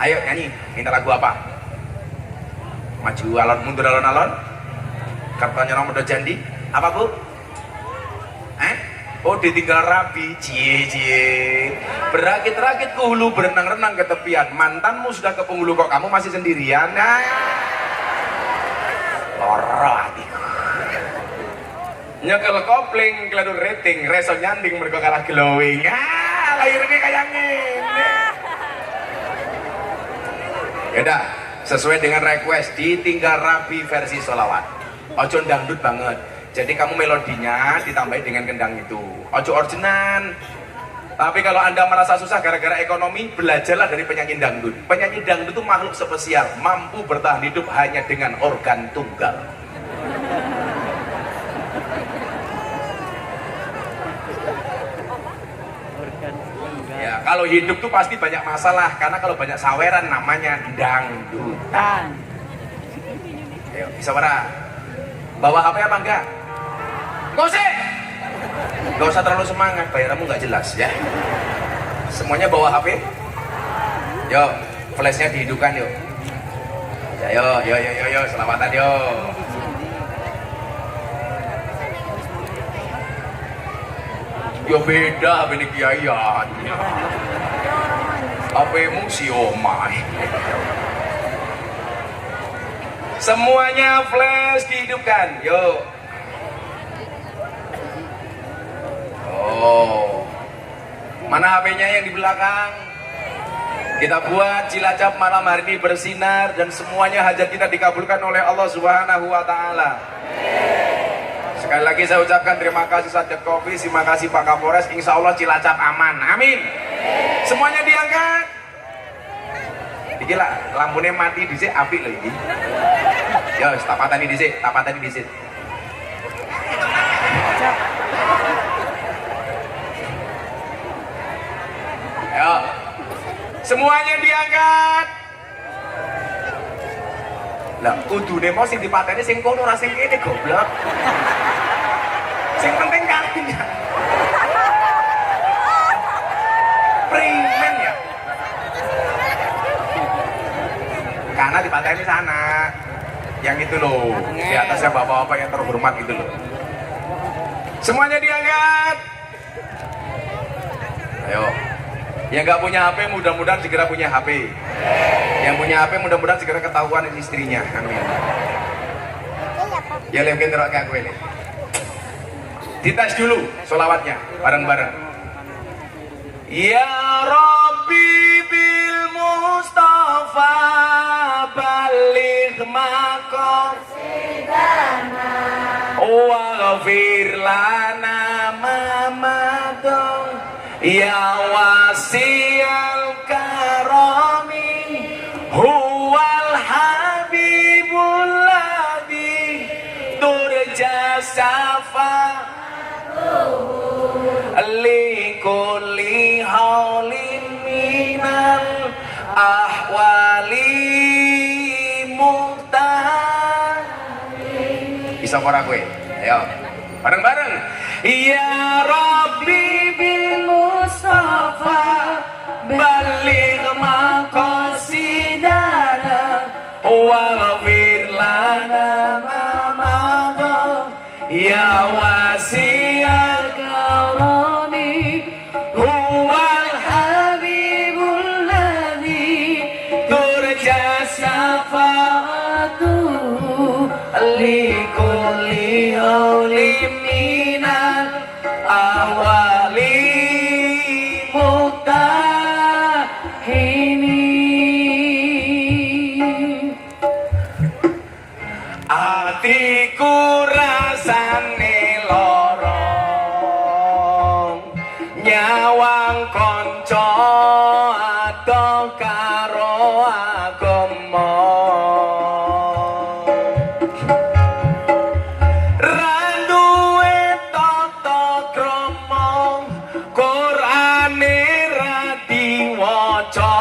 Ayo nyanyi, minta lagu apa? Maju alon mundur alon-alon. Kartunya nomor jandi. Apa bu? Oh ditinggal rapi, cie. Berakit-rakit ke hulu, berenang-renang ke tepian. Mantanmu sudah ke penghulu, kok kamu masih sendirian? Loro hatiku. Nyekel kopling, keladur rating, reso nyanding mereka kalah glowing. Lahirnya kayak ngene. Yaudah, sesuai dengan request, ditinggal rapi versi sholawat. Ojo dangdut banget. Jadi kamu melodinya ditambahi dengan kendang itu. Ojo ordinan. Tapi kalau Anda merasa susah gara-gara ekonomi, belajarlah dari penyanyi dangdut. Penyanyi dangdut itu makhluk spesial, mampu bertahan hidup hanya dengan organ tunggal. Ya, kalau hidup tuh pasti banyak masalah, karena kalau banyak saweran namanya dangdutan. Ayo, bisa para bawa HP apa enggak? Gak usah terlalu semangat, bayaranmu nggak jelas ya. Semuanya bawa HP. Yo, flashnya dihidupkan yuk. Ya, yo, selamatan yo. Yo beda HP ini kiaian. HP-mu si omai. Semuanya flash dihidupkan, yuk. Oh, mana HP-nya yang di belakang? Kita buat Cilacap malam hari ini bersinar dan semuanya hajat kita dikabulkan oleh Allah Subhanahu wa Ta'ala. Sekali lagi saya ucapkan terima kasih Satgas Covid, terima kasih Pak Kapolres. Insya Allah Cilacap aman, amin. Semuanya diangkat. Iki lah lampunya mati dhisik apik lho iki. Ya wis tapatani dhisik. Ayo. Semuanya diangkat. Lah kudune mau sing dipateni sing kono ora sing kene goblok. Sing penting kakinya. Primen ya. Karena dipateni sana. Yang itu loh, di atasnya bapak-bapak yang terhormat gitu loh. Semuanya diangkat. Ayo. Yang nggak punya HP mudah-mudahan segera punya HP. Yang punya HP mudah-mudahan segera ketahuan istrinya. Amin. Ya lekin terok kayak gue nih. Dites dulu sholawatnya bareng-bareng. Ya Rabbi bil Mustafa balik maqasidana wa ghafir lana ma madon ya wasi'al karam ahwali muhtah. Bisa ora kowe? Ayo. Bareng-bareng. Ya Rabbi bil Mustafa baligh maqasidana waghfir lana ma madha ya wasi'al karami huwal habibul ladzi turja syafa'atuhu likulli hawlim minal ahwali muktahini. Atiku rasane lorong nyawang konco atau karo agama randuwe tata krama Qur'ane ra diwaca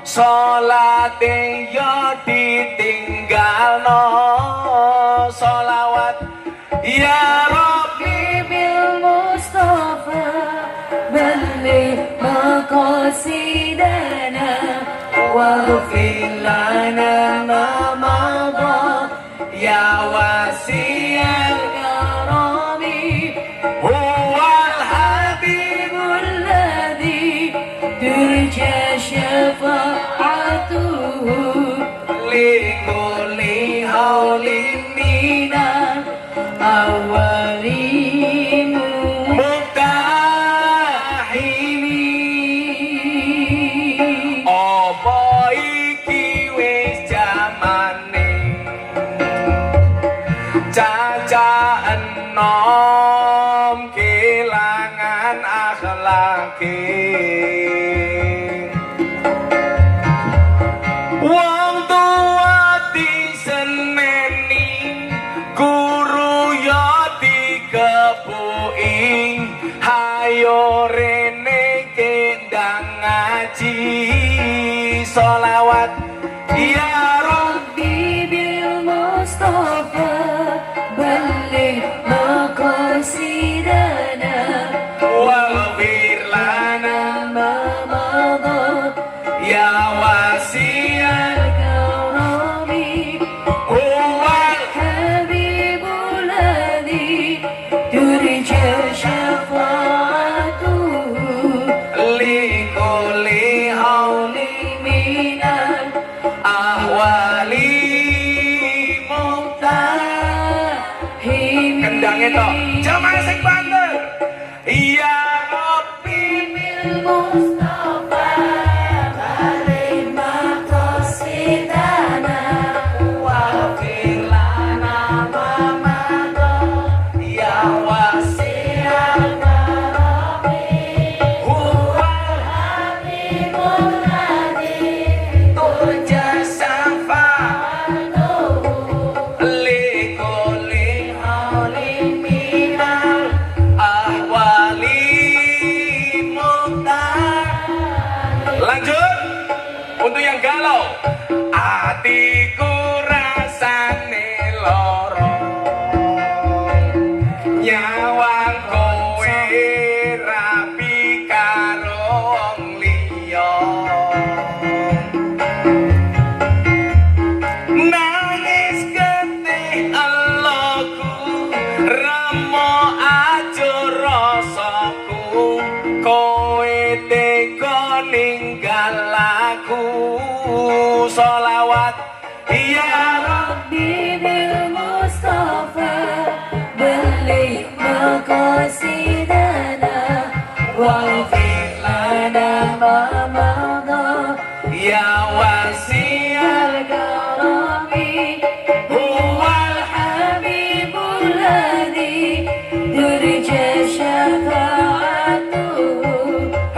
salate ya ditinggalno sholawat ya Rabbi bil Mustafa baligh maqasidana waghfir lana ma madha ya wasi'al karami huwal habibul ladzi turja syafa'atuhu likulli hawlin minal awwalin muktahini. Apa iki wis jamane caca enom kelangan akhlake wong tua diseneni guru ya dikepuki hayo rene kendang ngaji sholawat ya Rabbi bil Mustafa baligh maqasidana waghfir lana ma madha ya wasi'al karami huwal habibul ladzi turja syafa'atuhu likulli hawlin minal ahwali muktahini. Kendangnya toh jamaah sing banter ya Rabbi bil Mustafa baligh maqasidana waghfir lana ma madha ya wasi'al karami huwal habibul ladzi turja syafa'atuhu likulli hawlin minal ahwali muktahini. Lanjut untuk yang galau. Atiku rasane lorong nyawang kowe rapi karo wong liya nangis getih Allahku remo ajur rasaku kowe tega ninggal aku sholawat ya Rabbi bil Mustafa baligh maqasidana waghfir lana ma madha ya wasi'al karami huwal habibul ladzi turja syafa'atuhu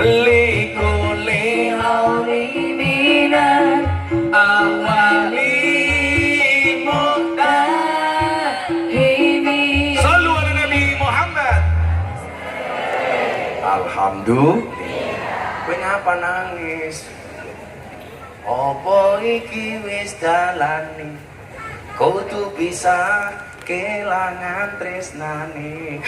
likulli hawli minal ahwali muktahini. Sallu ala Nabi Muhammad. Alhamdulillah. Kowe ngapa nangis? Apa iki wis dalane kudu bisa kelangan tresnane.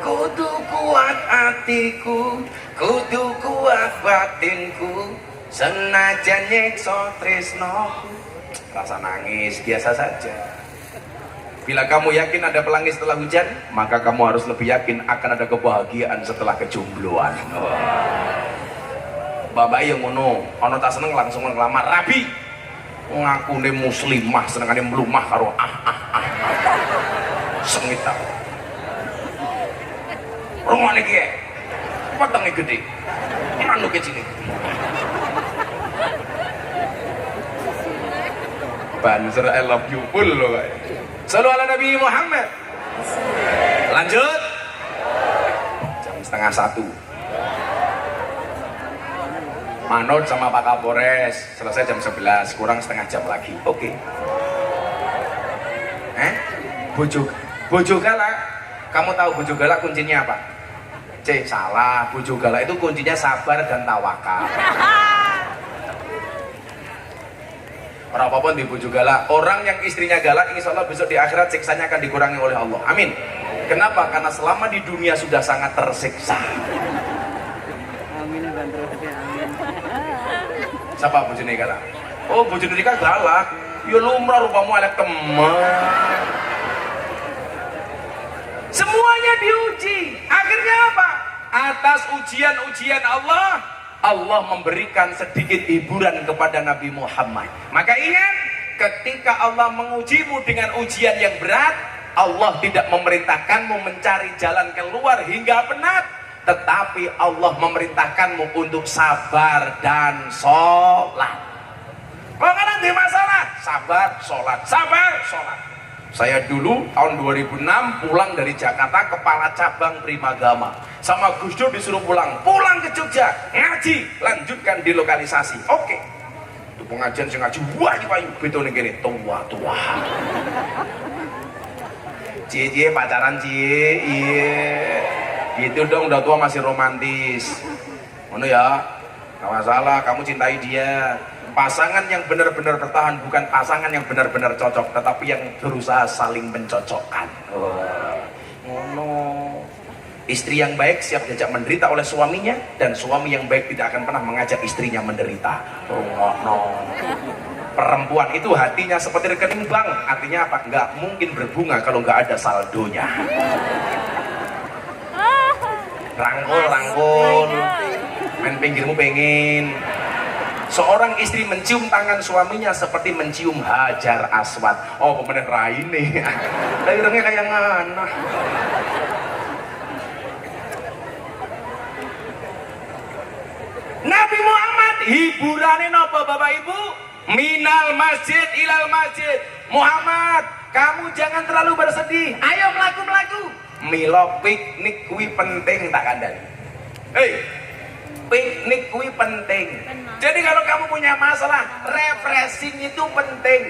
Kudu kuat hatiku, kudu kuat batinku, senajan nyekso tresnoku. Rasa nangis biasa saja. Bila kamu yakin ada pelangi setelah hujan, maka kamu harus lebih yakin akan ada kebahagiaan setelah kejombloan. Bapak yang ngono, ono tak seneng langsung ngelamar rabi. Ngakune muslimah, senengane mlumah karo sengit ta. Rungane ki, potongnya gede, manuknya cilik. Banser I love you full loh kayak. Selalu ala Nabi Muhammad. Lanjut. Jam 12:30. Manut sama Pak Kapolres selesai jam 11, kurang setengah jam lagi. Oke. Bojo galak. Kamu tahu bojo galak kuncinya apa? Salah. Bojo galak itu kuncinya sabar dan tawakal. Orang apapun di bojo galak, orang yang istrinya galak, insya Allah besok di akhirat siksanya akan dikurangi oleh Allah. Amin. Kenapa? Karena selama di dunia sudah sangat tersiksa. Amin dan terus ya, amin. Siapa bojone galak? Oh, bojone nikah galak. Ya lumrah rupamu elek temen. Semuanya diuji. Akhirnya apa? Atas ujian-ujian Allah, Allah memberikan sedikit hiburan kepada Nabi Muhammad. Maka ingat, ketika Allah mengujimu dengan ujian yang berat, Allah tidak memerintahkanmu mencari jalan keluar hingga penat, tetapi Allah memerintahkanmu untuk sabar dan sholat. Kalau nanti masalah, sabar, sholat, sabar, sholat. Saya dulu tahun 2006 pulang dari Jakarta, kepala cabang Primagama. Sama Gus Dur disuruh pulang ke Jogja, ngaji, lanjutkan di lokalisasi. Oke. Itu pengajian saya ngaji, wah ini betul nih gini, tua. Cie pacaran cie, iya. Gitu dong, udah tua masih romantis. Mana ya? Gak masalah, kamu cintai dia. Pasangan yang benar-benar bertahan bukan pasangan yang benar-benar cocok, tetapi yang berusaha saling mencocokkan. Istri yang baik siap diajak menderita oleh suaminya, dan suami yang baik tidak akan pernah mengajak istrinya menderita. Perempuan itu hatinya seperti rekening bank, artinya apa? Nggak mungkin berbunga kalau nggak ada saldonya. Rangkul, main pinggirmu pengen. Seorang istri mencium tangan suaminya seperti mencium Hajar Aswad. Oh, pemenang raine. Daerahnya kayak ngana. Nabi Muhammad hiburane napa Bapak Ibu? Minal masjid ilal masjid. Muhammad, kamu jangan terlalu bersedih. Ayo melaku. Milo piknik kuwi penting tak kandhani. Hei, piknik kuwi penting. Jadi kalau kamu punya masalah, refreshing itu penting.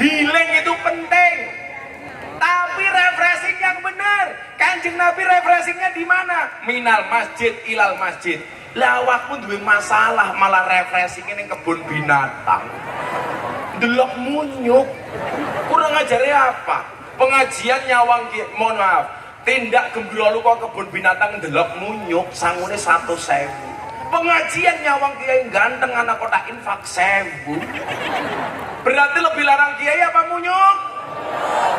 Healing itu penting. Tapi refreshing yang benar. Kanjeng Nabi refreshingnya di mana? Minal masjid ilal masjid. Lah awakmu duwe masalah malah refreshing ning kebun binatang. Delok munyuk. Kurang ngajari apa? Pengajian nyawang mohon maaf. Tindak gembira lu kok kebun binatang delok munyuk sangune 100.000. Pengajian nyawang kiai ganteng anak kota infak 1.000. Berarti lebih larang kiai apa munyuk?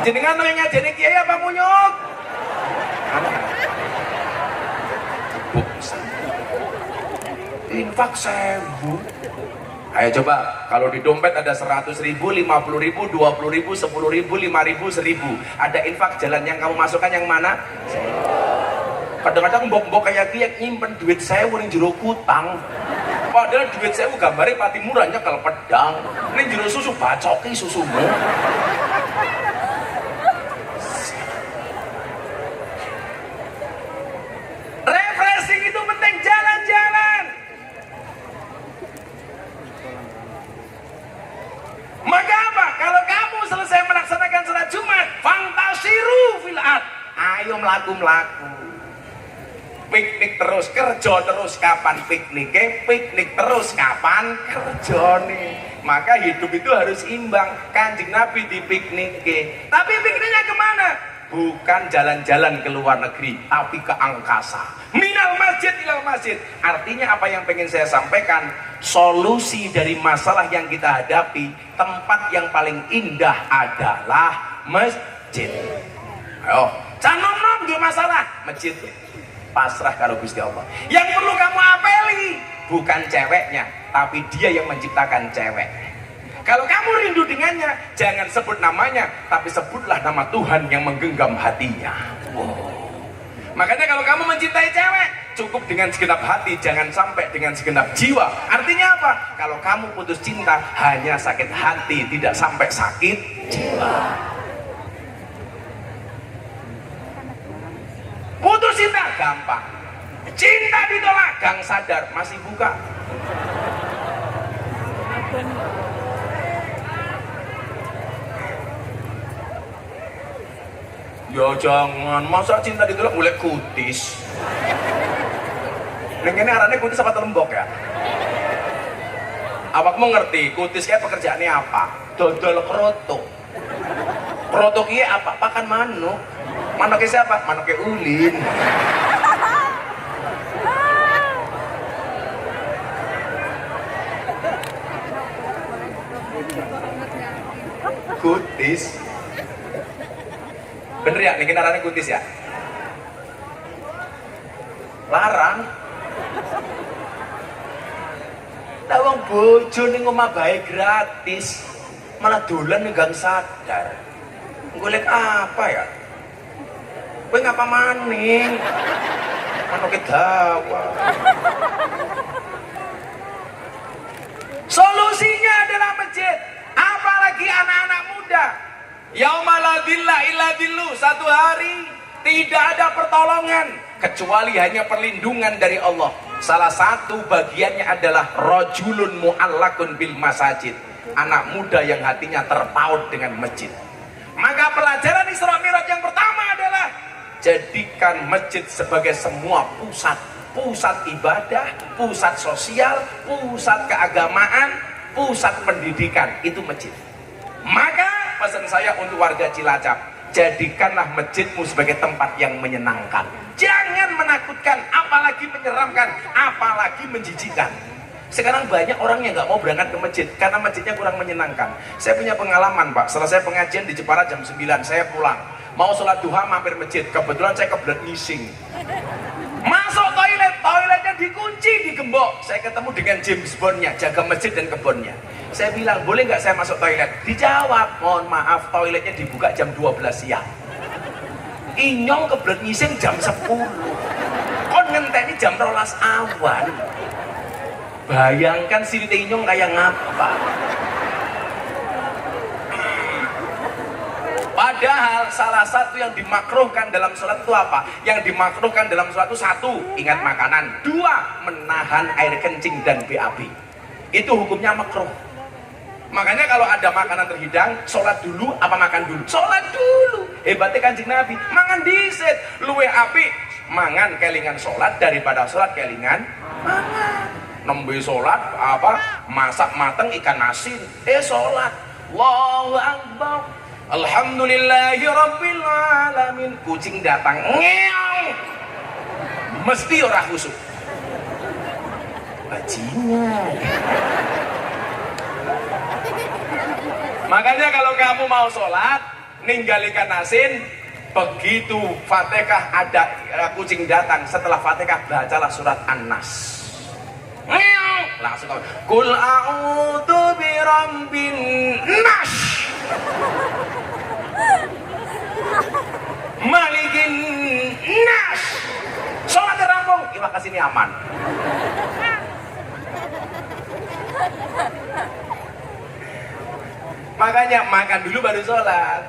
Jenengan yang ngajeni kiai apa munyuk? Infak 1.000. Ayo coba, kalau di dompet ada 100.000, 50.000, 20.000, 10.000, 5.000, 1.000. Ada infak jalan yang kamu masukkan yang mana? Kadang-kadang mbok-mbok kayak dia nyimpen duit 1.000 ning jero kutang. Padahal duit 1.000 gambare pati murahnya kalau pedang. Ning jero susu bacoki susumu. Refreshing itu penting, jalan-jalan. Maka apa? Kalau kamu selesai melaksanakan salat Jumat, fantasiru fil ard. Ayo melaku. piknik terus, kerja terus kapan pikniknya, piknik terus kapan kerjane. Maka hidup itu harus imbang. Kanjeng Nabi di pikniknya, tapi pikniknya kemana? Bukan jalan-jalan ke luar negeri, tapi ke angkasa. Minal masjid ilal masjid. Artinya apa yang pengen saya sampaikan, solusi dari masalah yang kita hadapi, tempat yang paling indah adalah masjid. Ayo, canom-nom di masalah masjid. Pasrah karo Gusti Allah. Yang perlu kamu apeli bukan ceweknya, tapi dia yang menciptakan cewek. Kalau kamu rindu dengannya, jangan sebut namanya, tapi sebutlah nama Tuhan yang menggenggam hatinya. Wow. Makanya kalau kamu mencintai cewek, cukup dengan segenap hati, jangan sampai dengan segenap jiwa. Artinya apa? Kalau kamu putus cinta, hanya sakit hati, tidak sampai sakit jiwa. Putus cinta gampang, cinta ditolak gang sadar masih buka. Ya jangan, masa cinta ditolak mulai kutis. Neng ini arahnya kutis apa telembok ya? Awakmu ngerti kutis kayak pekerjaannya apa? Dodol kroto. Kroto kia apa? Pakan manuk. Manuknya siapa? Manuknya ulin. Kutis. Bener ya, ini kendaraan kutis ya? Larang. Tawang bojo ning omah bae gratis. Malah dolan ning gang sadar. Golek apa ya? Kowe ngapa maning? Manuke dawa. Solusinya adalah masjid. Apalagi anak-anak muda. Yauma la dhilla illa dhillu, satu hari tidak ada pertolongan kecuali hanya perlindungan dari Allah. Salah satu bagiannya adalah rajulun mu'allakun bil masajid, anak muda yang hatinya terpaut dengan masjid. Maka pelajaran Isra Mi'raj yang pertama adalah jadikan masjid sebagai semua pusat ibadah, pusat sosial, pusat keagamaan, pusat pendidikan, itu masjid. Maka pesan saya untuk warga Cilacap, jadikanlah masjidmu sebagai tempat yang menyenangkan. Jangan menakutkan, apalagi menyeramkan, apalagi menjijikkan. Sekarang banyak orang yang nggak mau berangkat ke masjid karena masjidnya kurang menyenangkan. Saya punya pengalaman Pak, selesai pengajian di Jepara jam 9, saya pulang. Mau sholat duha mampir masjid, kebetulan saya kebelet ngising. Masuk toiletnya dikunci, digembok. Saya ketemu dengan James Bond-nya, jaga masjid dan kebunnya. Saya bilang, boleh nggak saya masuk toilet? Dijawab, mohon maaf, toiletnya dibuka jam 12 siang. Inyong kebelet ngising jam 10. Kon ngenteni jam 12 awan. Bayangkan si Inyong kayak ngapa. Padahal salah satu yang dimakruhkan dalam sholat itu apa? Yang dimakruhkan dalam sholat itu satu, ingat makanan. Dua, menahan air kencing dan BAB. Itu hukumnya makruh. Makanya kalau ada makanan terhidang, sholat dulu apa makan dulu? Sholat dulu. Hebatnya Kanjeng Nabi, mangan disit. Luwe api, mangan kelingan sholat daripada sholat kelingan mangan. Nembe sholat apa? Masak mateng ikan asin. Sholat. Allahu Akbar. Alhamdulillahi Rabbil Alamin. Kucing datang, ngeong. Mesti orang khusuk. Bajingan. Makanya kalau kamu mau sholat, ninggal ikan asin, begitu Fatihah ada kucing datang, setelah Fatihah bacalah surat An-Nas. Langsung kul a'udzu birabbin nas, malikin nas. Sholat rampung, terima kasih, ini aman. Makanya makan dulu baru sholat.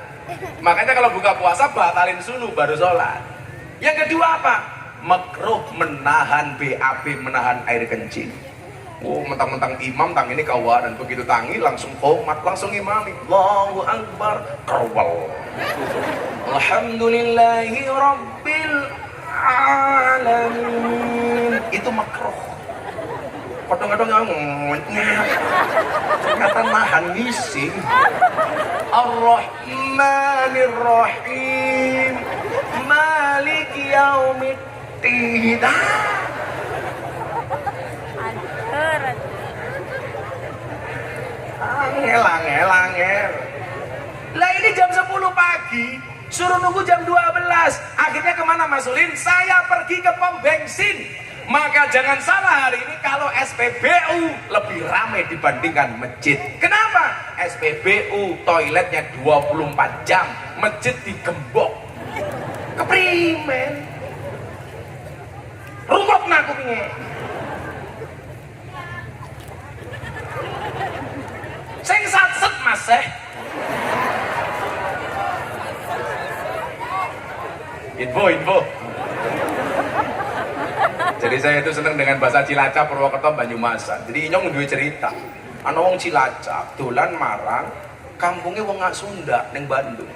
Makanya kalau buka puasa batalin dulu baru sholat. Yang kedua apa? Makruh menahan BAB, menahan air kencing. Oh, mentang-mentang imam tang ini kawanan, begitu tangi langsung komat, langsung imami. Allahu Akbar, kerwal. Alhamdulillahi Rabbil alamin. Itu makruh. Kadang-kadang ternyata nahan ngising. Ar-Rahmanir-Rahim Maliki Yaumiddin. Angel. Lah ini jam 10 pagi, suruh nunggu jam 12. Akhirnya kemana Mas Ulin? Saya pergi ke pom bensin. Maka jangan salah hari ini kalau SPBU lebih ramai dibandingkan masjid. Kenapa? SPBU toiletnya 24 jam, masjid digembok. Keprimen. Rungok nak kupingnya. Sing satset Mas Info. Jadi saya itu seneng dengan bahasa Cilacap, Purwokerto, Banyumasan. Jadi inyong duwe cerita. Ana wong Cilacap dolan marang kampungnya wong ngak Sunda ning Bandung.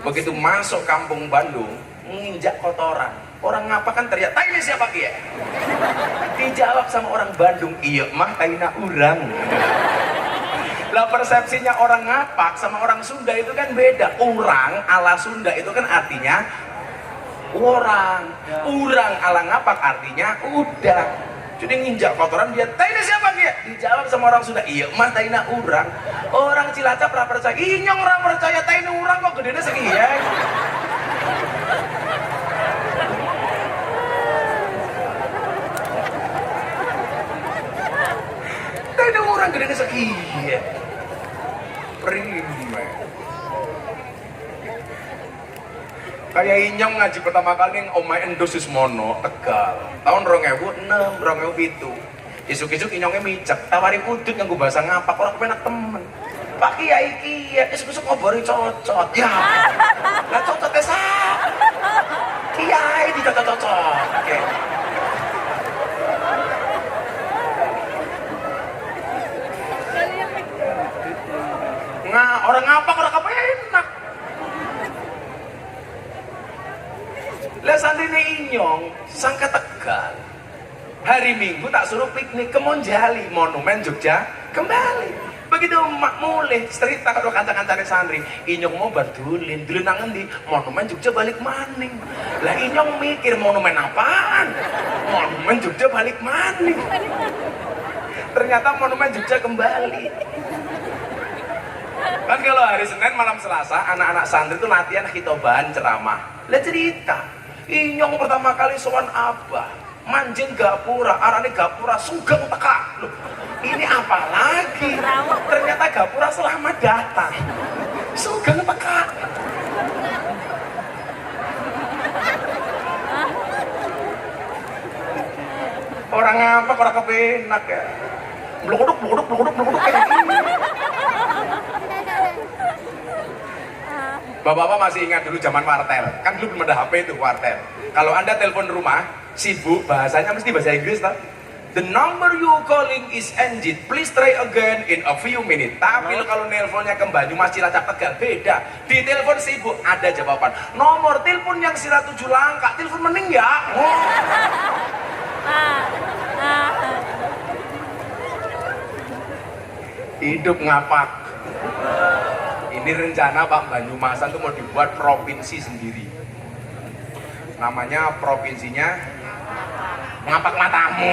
Begitu masuk kampung Bandung, nginjak kotoran. Orang ngapa kan teriak, "Tai ini siapa ki ya?" Dijawab sama orang Bandung, "Iya mah taina urang." Lah persepsinya orang ngapak sama orang Sunda itu kan beda. Urang ala Sunda itu kan artinya orang. Urang ala ngapak artinya udah. Jadi nginjak kotoran dia, "Taina siapa dia?" Dijawab sama orang Sunda, "Iya mah taina urang." Orang Cilacap ora percaya, inyong ora percaya taina urang kok gedene sekiye. Taina urang gedene sekiye. Prime. Kayak inyong ngaji pertama kali yang omai endosis mono Tegal tahun 2006, 2007. Isuk-isuk inyongnya micek tawari udut nganggo bahasa ngapak orang kepenak temen. Pak Kiai Kiai isuk-isuk ngobori cocot ya. Lah cocotnya sah. Kiai dicocot-cocot. Oke. Orang ngapak orang kepenak. Lah santrine inyong sangka Tegal. Hari Minggu tak suruh piknik ke Monjali, Monumen Jogja kembali. Begitu mak mulih cerita karo kanca-kancane santri, inyong mau berdulin, dulin nang endi? Monumen Jogja balik maning. Lah inyong mikir monumen apaan? Monumen Jogja balik maning. Ternyata Monumen Jogja kembali. Kan kalau hari Senin malam Selasa anak-anak santri itu latihan khitobahan ceramah. Lah cerita inyong pertama kali sowan abah manjing gapura, arane gapura sugeng teka. Loh, ini apa lagi? Ternyata gapura selamat datang. Sugeng teka. Orang apa? Orang kepenak ya. Bluduk kayak gini. Bapak-bapak masih ingat dulu zaman wartel, kan dulu belum ada HP itu wartel. Kalau Anda telepon rumah, sibuk, bahasanya mesti bahasa Inggris tak? The number you calling is ended, please try again in a few minutes. Tapi kalau nelponnya ke Banyumas Cilacap Tegal beda. Di telepon sibuk ada jawaban. Nomor telepon yang sila 7 langkah, telepon mending ya. Hidup ngapak. Ini rencana Pak Banyumasan tuh mau dibuat provinsi sendiri. Namanya provinsinya Ngapak Matamu.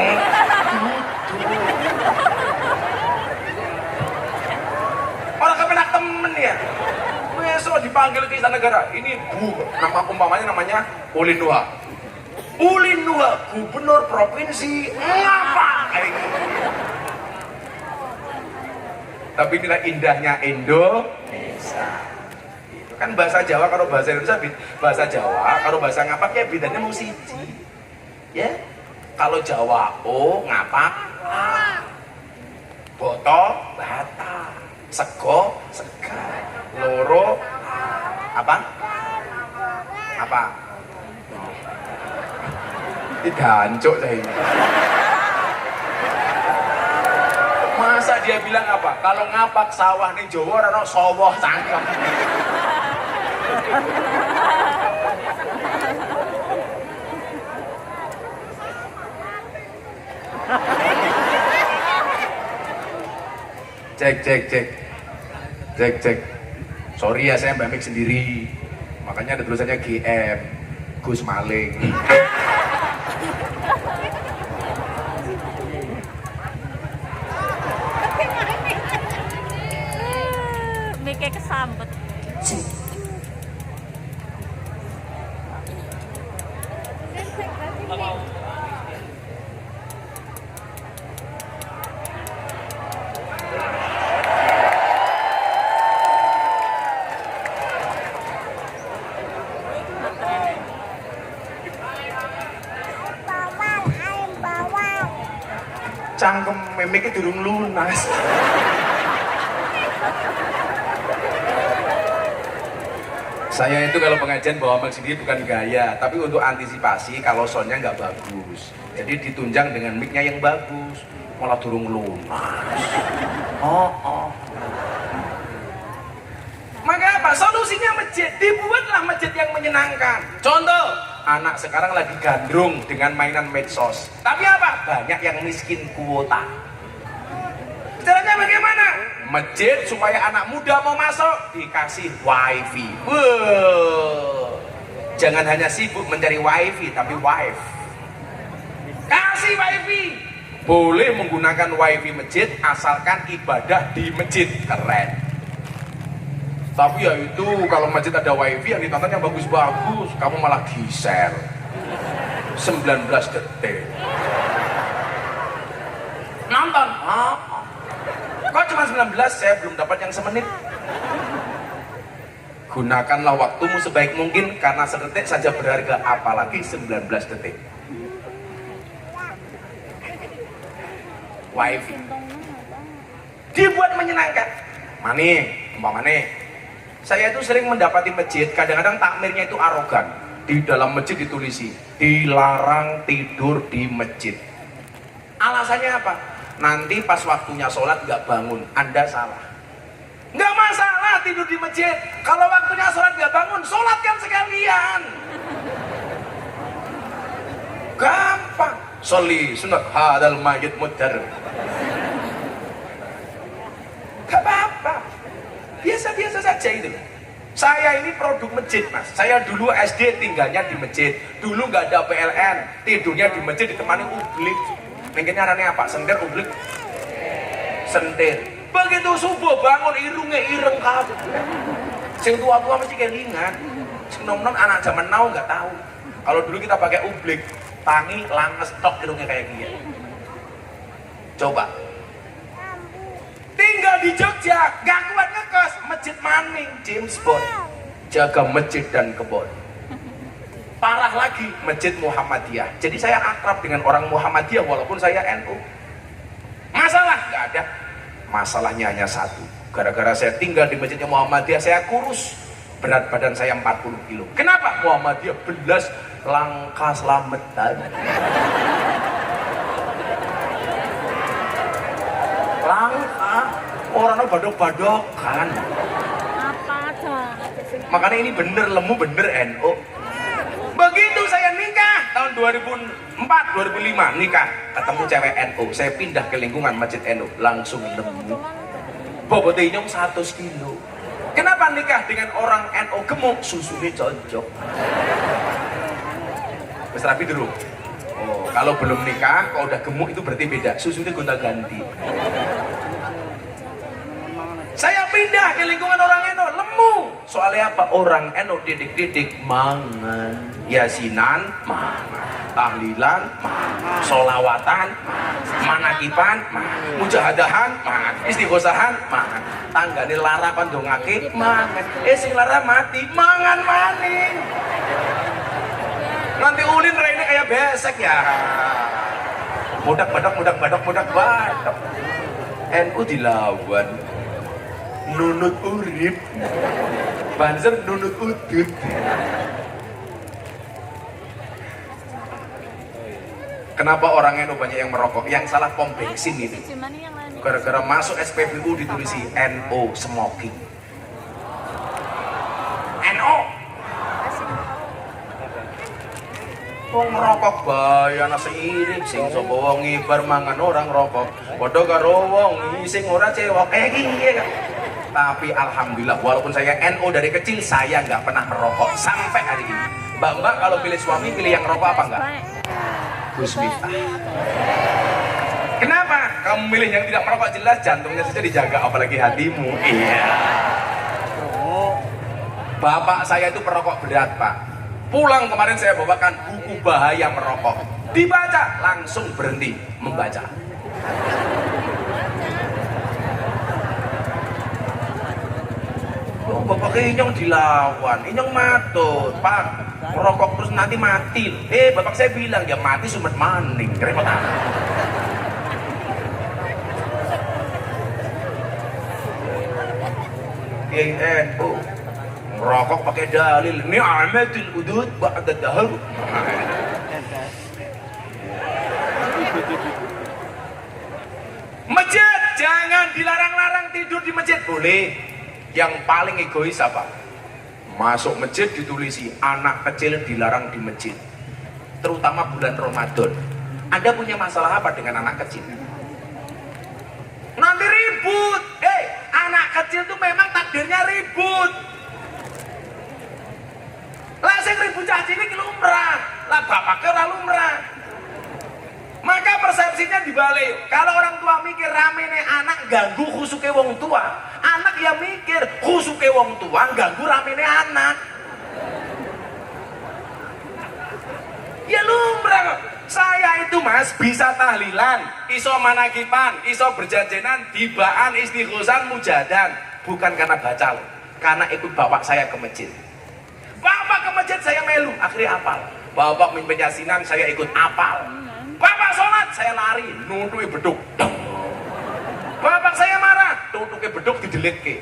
Orang kepenak temen ya. Besok dipanggil ke Istana Negara. Ini Bu, nama umpamanya namanya Ulin Nuha. Ulin Nuha, Gubernur Provinsi Ngapak. Tapi inilah indahnya Indonesia. Itu kan bahasa Jawa kalau bahasa Indonesia, bahasa Jawa kalau bahasa ngapak ya bedanya mau siji. Ya. Kalau Jawa ngapak A. Boto bata. Sego sega. Loro apa? Apa? Tidak hancur saya ini. Masa dia bilang apa? Kalau ngapak sawah nih Jawa ora sawah cangkem. Cek. Sorry ya, saya Mbak Mik sendiri. Makanya ada tulisannya GM, Gus Maling. Miknya kesambet. Cangkem memiknya durung lunas. Saya itu kalau pengajian bawa mic sendiri bukan gaya, tapi untuk antisipasi kalau soundnya nggak bagus. Jadi ditunjang dengan micnya yang bagus, malah durung lunas. Oh. Maka apa? Solusinya masjid. Dibuatlah masjid yang menyenangkan. Contoh, anak sekarang lagi gandrung dengan mainan medsos. Tapi apa? Banyak yang miskin kuota. Caranya bagaimana? Masjid supaya anak muda mau masuk dikasih wifi. Jangan hanya sibuk mencari wifi, tapi wife. Kasih wifi. Boleh menggunakan wifi masjid asalkan ibadah di masjid. Keren. Tapi ya itu kalau masjid ada wifi yang ditonton yang bagus-bagus, kamu malah gisel 19 detik nonton. Kok cuma 19? Saya belum dapat yang semenit. Gunakanlah waktumu sebaik mungkin karena sedetik saja berharga, apalagi 19 detik. Wifi dibuat menyenangkan. Umpamane saya itu sering mendapati masjid, kadang-kadang takmirnya itu arogan. Di dalam masjid ditulisi, dilarang tidur di masjid. Alasannya apa? Nanti pas waktunya sholat nggak bangun, Anda salah. Nggak masalah tidur di masjid. Kalau waktunya sholat nggak bangun, sholatkan sekalian. Gampang. Sholli sunat hadal mayit mudar. Gak apa-apa. Biasa-biasa saja itu. Saya ini produk masjid, Mas. Saya dulu SD tinggalnya di masjid. Dulu nggak ada PLN, tidurnya di masjid ditemani ublik. Mungkin arane apa? Sentir ublik. Sentir. Begitu subuh bangun irungnya ireng kabeh. Sing tua-tua mesti kelingan. Sing nom-nom anak zaman now nggak tahu. Kalau dulu kita pakai ublik, tangi langes tok irungnya kayak gini. Coba. Tinggal di Jogja, gak kuat ngekos, masjid maning, James Bond, jaga masjid dan kebon. Parah lagi, masjid Muhammadiyah. Jadi saya akrab dengan orang Muhammadiyah walaupun saya NU. Masalah? Gak ada. Masalahnya hanya satu. Gara-gara saya tinggal di masjidnya Muhammadiyah, saya kurus. Berat badan saya 40 kilo. Kenapa? Muhammadiyah belas langkah selamatan. Langkah orang badok-badokan. Makanya ini bener lemu bener NU. Begitu saya nikah tahun 2004 2005 nikah ketemu cewek NU, saya pindah ke lingkungan masjid NU langsung lemu. Bobotnya nyong 100 kilo. Kenapa nikah dengan orang NU gemuk? Susunya cocok. Wis rapi dulu. Oh, kalau belum nikah, kalau udah gemuk itu berarti beda. Susunya gonta-ganti. Saya pindah ke lingkungan orang NU, lemu. Soalnya apa? Orang NU didik-didik mangan, yasinan, mangan, tahlilan, mangan, solawatan, manakipan, mangan, mujahadahan, mangan, istighosahan, mangan, tanggane lara kandungake, mangan, sing lara mati, mangan maning. Nanti ulin raine kayak besek ya. Mudak badok. NU dilawan. Nunut urip, banser nunut udut. Kenapa orang NU banyak yang merokok? Yang salah pom bensin itu. Gara-gara masuk SPBU ditulisi NO smoking. NO. Wong ngerokok bayana seiring sing sapa wong ngibar mangan orang rokok. Padha karo wong sing ora cewek iki kan. Tapi alhamdulillah walaupun saya NU dari kecil saya nggak pernah merokok sampai hari ini. Mbak kalau pilih suami pilih yang rokok apa enggak? Gus Miftah. Kenapa? Kamu milih yang tidak merokok jelas jantungnya saja dijaga apalagi hatimu. Iya. Bapak saya itu perokok berat, Pak. Pulang kemarin saya bawakan buku bahaya merokok. Dibaca langsung berhenti membaca. Oh, bapak inyong dilawan, inyong matut, Pak. Merokok terus nanti mati. Bapak saya bilang ya mati sumet maning, kerepotan. NU merokok pakai dalil ni'matul udud ba'da dahr. Masjid jangan dilarang-larang tidur di masjid boleh. Yang paling egois apa? Masuk masjid ditulisi anak kecil dilarang di masjid, terutama bulan Ramadan. Anda punya masalah apa dengan anak kecil? Nanti ribut. Anak kecil tuh memang takdirnya ribut. Lah sing ribut cah cilik lumrah, lah bapaknya ora lumrah. Maka persepsinya dibalik. Kalau orang tua mikir ramene anak ganggu khusuke wong tua, anak ya mikir khusuke wong tua ganggu ramene anak. Ya lumrah. Saya itu mas bisa tahlilan, iso manakipan, iso berjajenan, dibaan, istighosan, mujadan. Bukan karena baca loh, karena ikut bapak saya ke masjid. Bapak ke masjid saya melu, akhirnya apal. Bapak mimpin yasinan saya ikut apal. Bapak sholat saya lari, nutuki beduk. Bapak saya marah, tutuki beduk didelitke.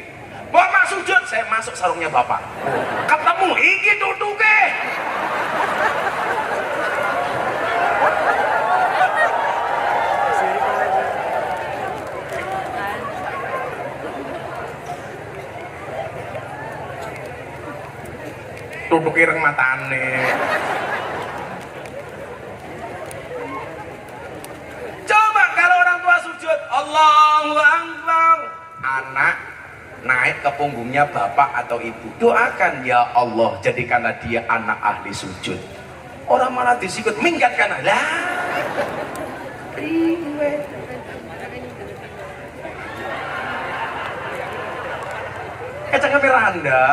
Bapak sujud saya masuk sarungnya bapak. Ketemu iki tutuke. Tutuki ireng matane. Coba kalau orang tua sujud, Allahu Akbar, anak naik ke punggungnya bapak atau ibu, doakan ya Allah jadikanlah dia anak ahli sujud. Orang malah disikut minggat kan lah. Kacang Anda.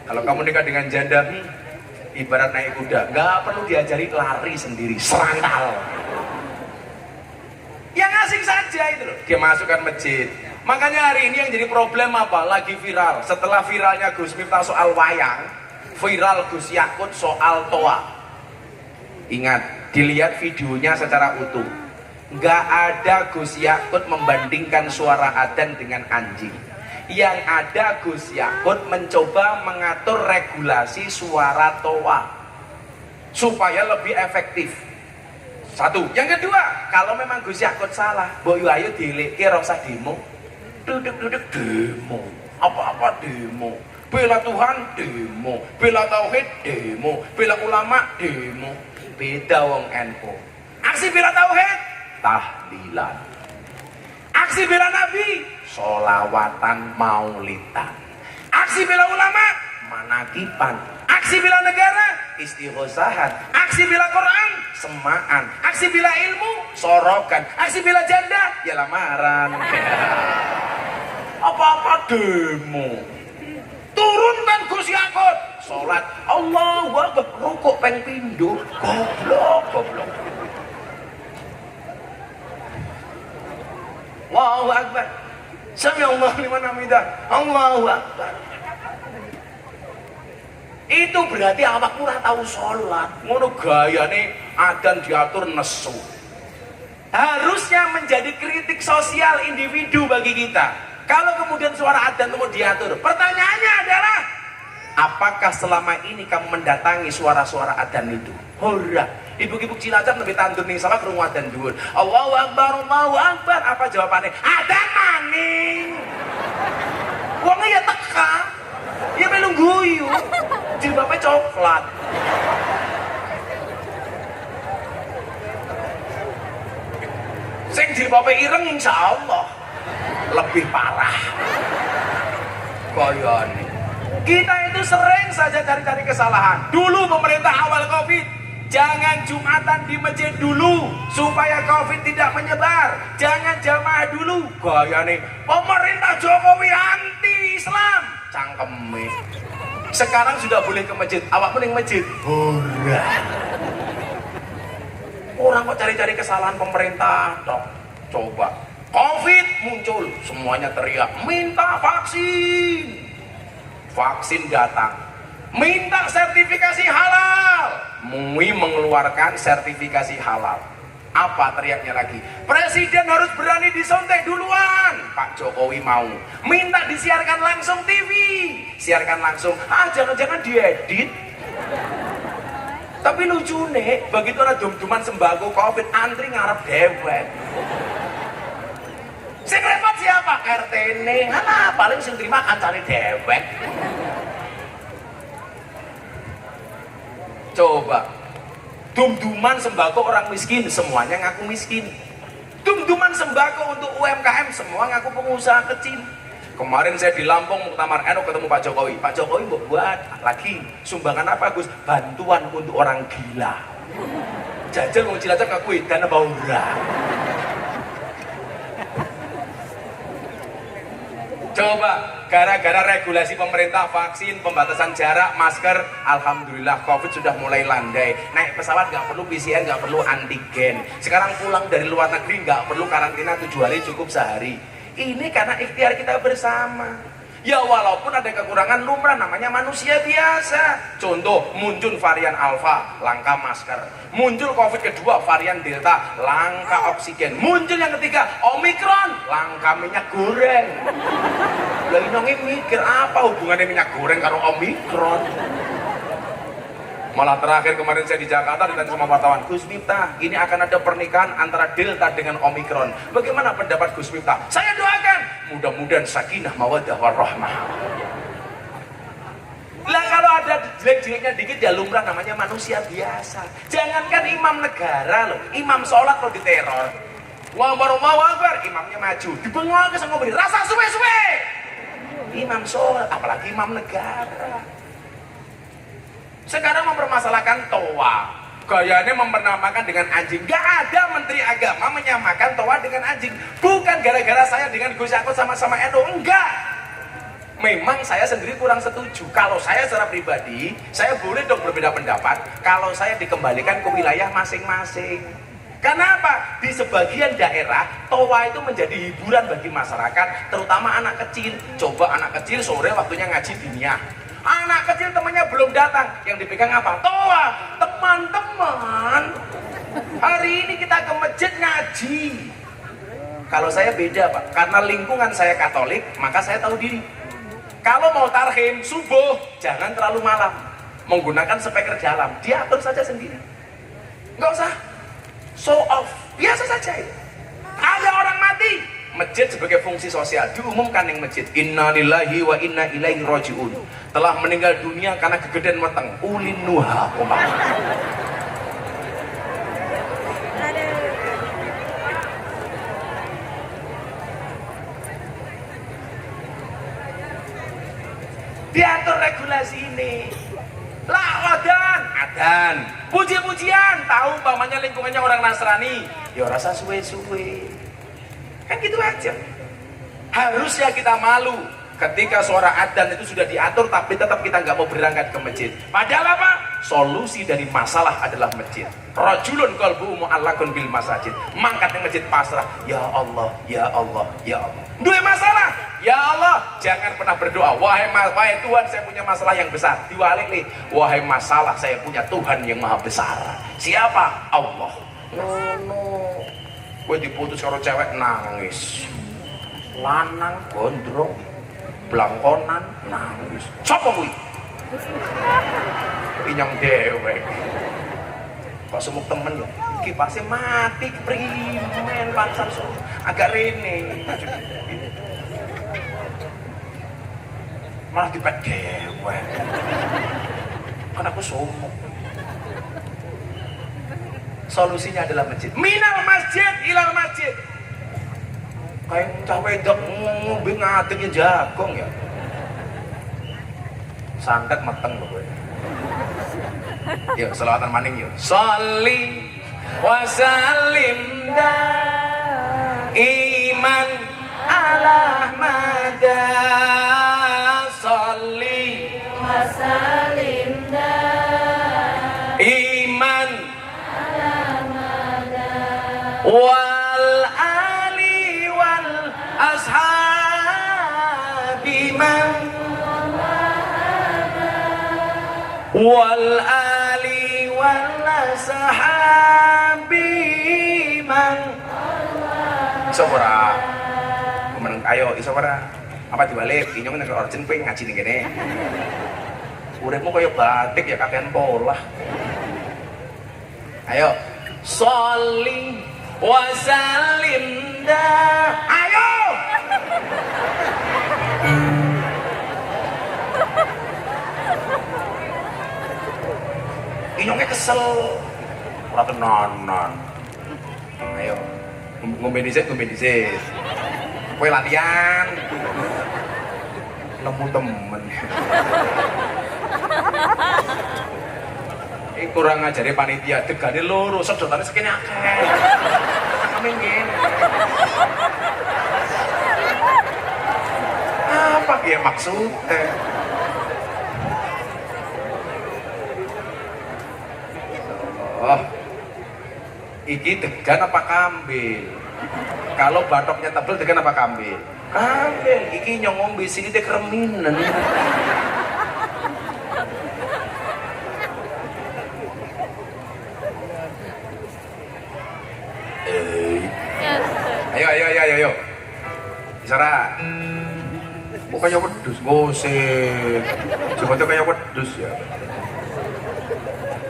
Kalau kamu nikah dengan janda, ibarat naik kuda, nggak perlu diajari lari sendiri, serangkal. Yang asing saja itu loh, dia masukkan masjid. Makanya hari ini yang jadi problem apa? Lagi viral. Setelah viralnya Gus Miftah soal wayang, viral Gus Yakut soal toa. Ingat, dilihat videonya secara utuh. Nggak ada Gus Yakut membandingkan suara adzan dengan anjing. Yang ada Gus Yakut mencoba mengatur regulasi suara toa supaya lebih efektif. Satu. Yang kedua, kalau memang Gus Yakut salah, boyo ayo dileke ora usah demo. Duduk-duduk demo. Apa-apa demo. Bela Tuhan demo, bela tauhid demo, bela ulama demo. Beda wong NU. Aksi bela tauhid tahlilan. Aksi bela Nabi solawatan maulidan. Aksi bela ulama manakipan. Aksi bela negara istighosahan. Aksi bela Quran semaan. Aksi bela ilmu sorokan. Aksi bela janda ya lamaran. Apa-apa demo. Turunkan Gus Yakut salat Allahu Akbar rukuk peng pindho goblok. Allahu Akbar. Sami Allahu liman hamidah. Allahu Akbar. Itu berarti awak ora tahu sholat. Ngono gayane adzan diatur nesu. Harusnya menjadi kritik sosial individu bagi kita. Kalau kemudian suara adzan itu mau diatur, pertanyaannya adalah apakah selama ini kamu mendatangi suara-suara adzan itu? Ora. Ibu-ibu Cilacap lebih tandun nih sama kerungu adzan dhuwur. Allahu Akbar, Allahu Akbar. Apa jawabannya? Adzan maning. Wong ya tek TK. Ya melu guyu. Jilbabnya coklat. Sing jilbabnya ireng insyaallah lebih parah. Koyone. Kita itu sering saja cari-cari kesalahan. Dulu pemerintah awal Covid, jangan Jumatan di masjid dulu supaya Covid tidak menyebar. Jangan jamaah dulu. Koyone. Pemerintah Jokowi anti Islam. Cangkeme. Sekarang sudah boleh ke masjid. Awak mending masjid. Ora. Orang kok cari-cari kesalahan pemerintah. Dok, coba. Covid muncul, semuanya teriak, minta vaksin. Vaksin datang. Minta sertifikasi halal. MUI mengeluarkan sertifikasi halal. Apa teriaknya lagi? Presiden harus berani disuntik duluan. Pak Jokowi mau. Minta disiarkan langsung TV. Siarkan langsung. Jangan-jangan diedit. Tapi lucu nih, begitu ada dum-duman sembako Covid, antri ngarep dewek. Sing repot siapa? RT nih. Paling sing terima kancane dewek. Coba. Dum-duman sembako orang miskin, semuanya ngaku miskin. Dum-duman sembako untuk UMKM, semua ngaku pengusaha kecil. Kemarin saya di Lampung Muktamar NU ketemu Pak Jokowi. Pak Jokowi buat lagi sumbangan apa Gus? Bantuan untuk orang gila. Jajal mau Cilacap ngakui dana baura. Coba gara-gara regulasi pemerintah, vaksin, pembatasan jarak, masker, alhamdulillah Covid sudah mulai landai. Naik pesawat nggak perlu PCR, nggak perlu antigen. Sekarang pulang dari luar negeri nggak perlu karantina 7 hari, cukup sehari. Ini karena ikhtiar kita bersama. Ya walaupun ada kekurangan lumrah, namanya manusia biasa. Contoh, muncul varian Alpha, langka masker. Muncul Covid kedua, varian Delta, langka oksigen. Muncul yang ketiga, Omikron, langka minyak goreng. Lah ini mikir apa hubungannya minyak goreng karo Omikron? Malah terakhir kemarin saya di Jakarta ditanya sama wartawan, Gus Miftah, ini akan ada pernikahan antara Delta dengan Omikron. Bagaimana pendapat Gus Miftah? Saya doakan, mudah-mudahan sakinah mawaddah warahmah. Lah kalau ada jelek-jeleknya dikit ya lumrah, namanya manusia biasa. Jangankan imam negara loh, imam sholat kalau diteror. Allahu Akbar, imamnya maju, dibengok ke sama beri, rasa suwe-suwe. Imam sholat, apalagi imam negara. Sekarang mempermasalahkan toa, gayanya mempermasalahkan dengan anjing. Gak ada menteri agama menyamakan toa dengan anjing. Bukan gara-gara saya dengan Gus Yakut sama-sama NU, enggak. Memang saya sendiri kurang setuju. Kalau saya secara pribadi, saya boleh dong berbeda pendapat kalau saya dikembalikan ke wilayah masing-masing. Kenapa? Di sebagian daerah, toa itu menjadi hiburan bagi masyarakat, terutama anak kecil. Coba anak kecil sore waktunya ngaji diniyah. Anak kecil temannya belum datang, yang dipegang apa? Toa. Teman-teman, hari ini kita ke masjid ngaji. Kalau saya beda Pak, karena lingkungan saya Katolik, maka saya tahu diri. Kalau mau tarhim, subuh, jangan terlalu malam. Menggunakan speaker dalam, diatur saja sendiri. Nggak usah show off, biasa saja itu. Ada orang mati, masjid sebagai fungsi sosial diumumkan yang masjid, innalillahi wa inna ilaihi rajiun, telah meninggal dunia karena kegedean weteng, ulin nuha diatur regulasi ini. Lah adan puji-pujian, tahu umpamanya lingkungannya orang Nasrani, ya rasa suwe-suwe. Kan gitu aja. Harusnya kita malu ketika suara adzan itu sudah diatur, tapi tetap kita nggak mau berangkat ke masjid. Padahal apa? Solusi dari masalah adalah masjid. Rajulun qalbuhu mu'allaqun bil masajid. Mangkat di masjid pasrah. Ya Allah, ya Allah, ya Allah. Dua masalah. Ya Allah, jangan pernah berdoa, wahai Tuhan saya punya masalah yang besar. Diwalik nih, wahai masalah saya punya Tuhan yang maha besar. Siapa? Allah. No. Gue diputus karo cewek nangis, lanang gondrong blangkonan nangis. Sopo kuwi? Inyong dewek. Kok semuk temen ya? Kipasnya mati, primen pansar agak rene. malah dipet dewe. Kan aku sombong. Solusinya adalah masjid. Minal masjid ilal masjid. Kayak cah wedok ngombe ngadengnya jagung ya. Santet meteng pokoknya. Yuk selawatan maning yuk. Sholli wa sallim iman ala mada. Sholli wa sallim iman ala mada. Wal ali wal ashabi man wal ali wal ashabi man. Iso ora? Meneng ayo iso ora? Apa dibalik? Inyong nek origin kowe ngaji ning kene. Uripmu kaya batik ya kakean polah. Ayo. Sholli wa sallim ayo. Inyongnya kesel, ora tenanan. Ayo, ngombe dhisik. Kowe latihan. Lemu temen. Iki kurang ngajari panitia, degane loro, sedotane sekene akeh. Amin ngene. Apa ya maksudnya? Oh, iki degan apa kambil? Kalau batoknya tebel degan apa kambil? Kambil. Iki nyong ngombe sini dek reminen. Ayo. Isara. Pokoknya wedus, gosip. Coba kayak wedus ya.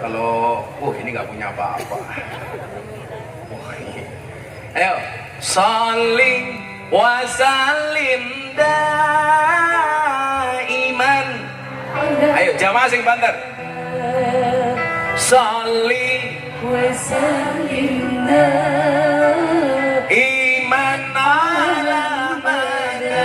Kalau, ini nggak punya apa-apa. Ayo, sholli wa sallim daiman. Ayo, jamaah sing banter. Sholli wa sallim iman ala mana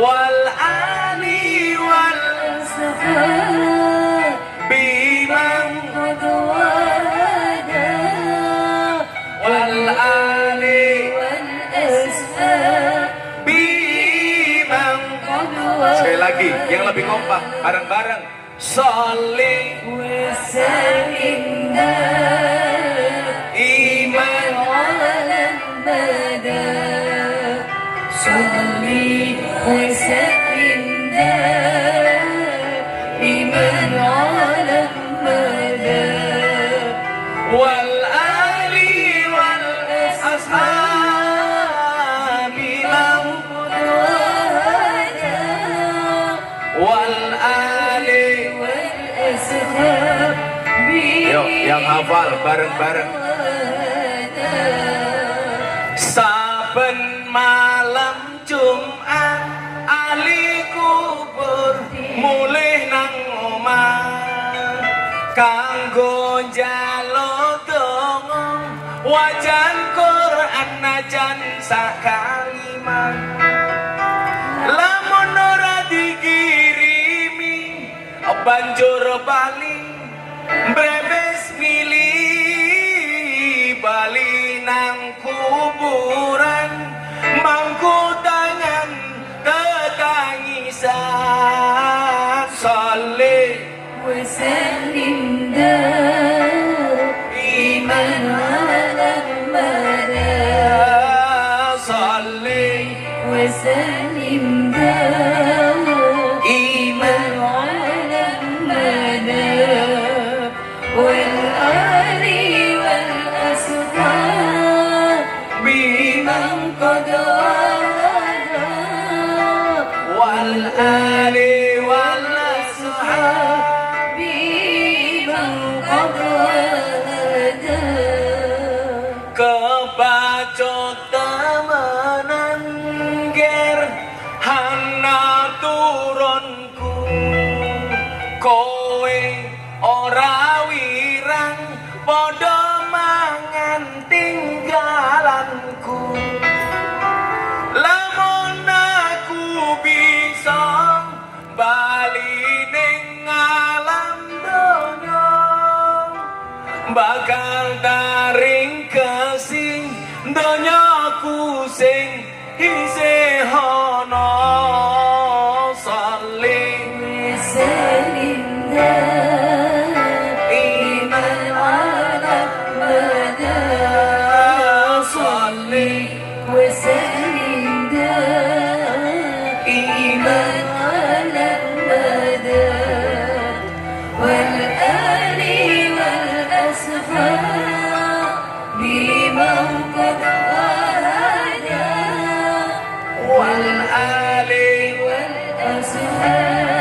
wal ali wal sahab biman qadwada wal ali wal ashab biman qadwada. Sekali lagi yang lebih kompak bareng-bareng. Sholli wa sallim iman ala mada. Sholli wa sallim iman ala mada wal ali wal ashabi man qadwada wal ali wal ashabi. Yuk yang hafal bareng-bareng. Saben malam Jumat ali kubur mulih nang omah kanggo njaluk donga wajan Quran najan sakaliman. Lamun ora dikirimi banjur bali mbrebes milih bali nang kuburan mangku tangan ketangisan. Sholli wa sallim iman ala mada. Sholli wa sallim iman ala mada wal ali wal ashab biman qadwada wal ali wal ashab biman qadwada. Kebacut temenan ger hana tu kowe ora wirang padha mangan tinggalanku. Lamun aku bisa bali ning alam donya, bakal taring kesing donyaku sing isih ana. Saling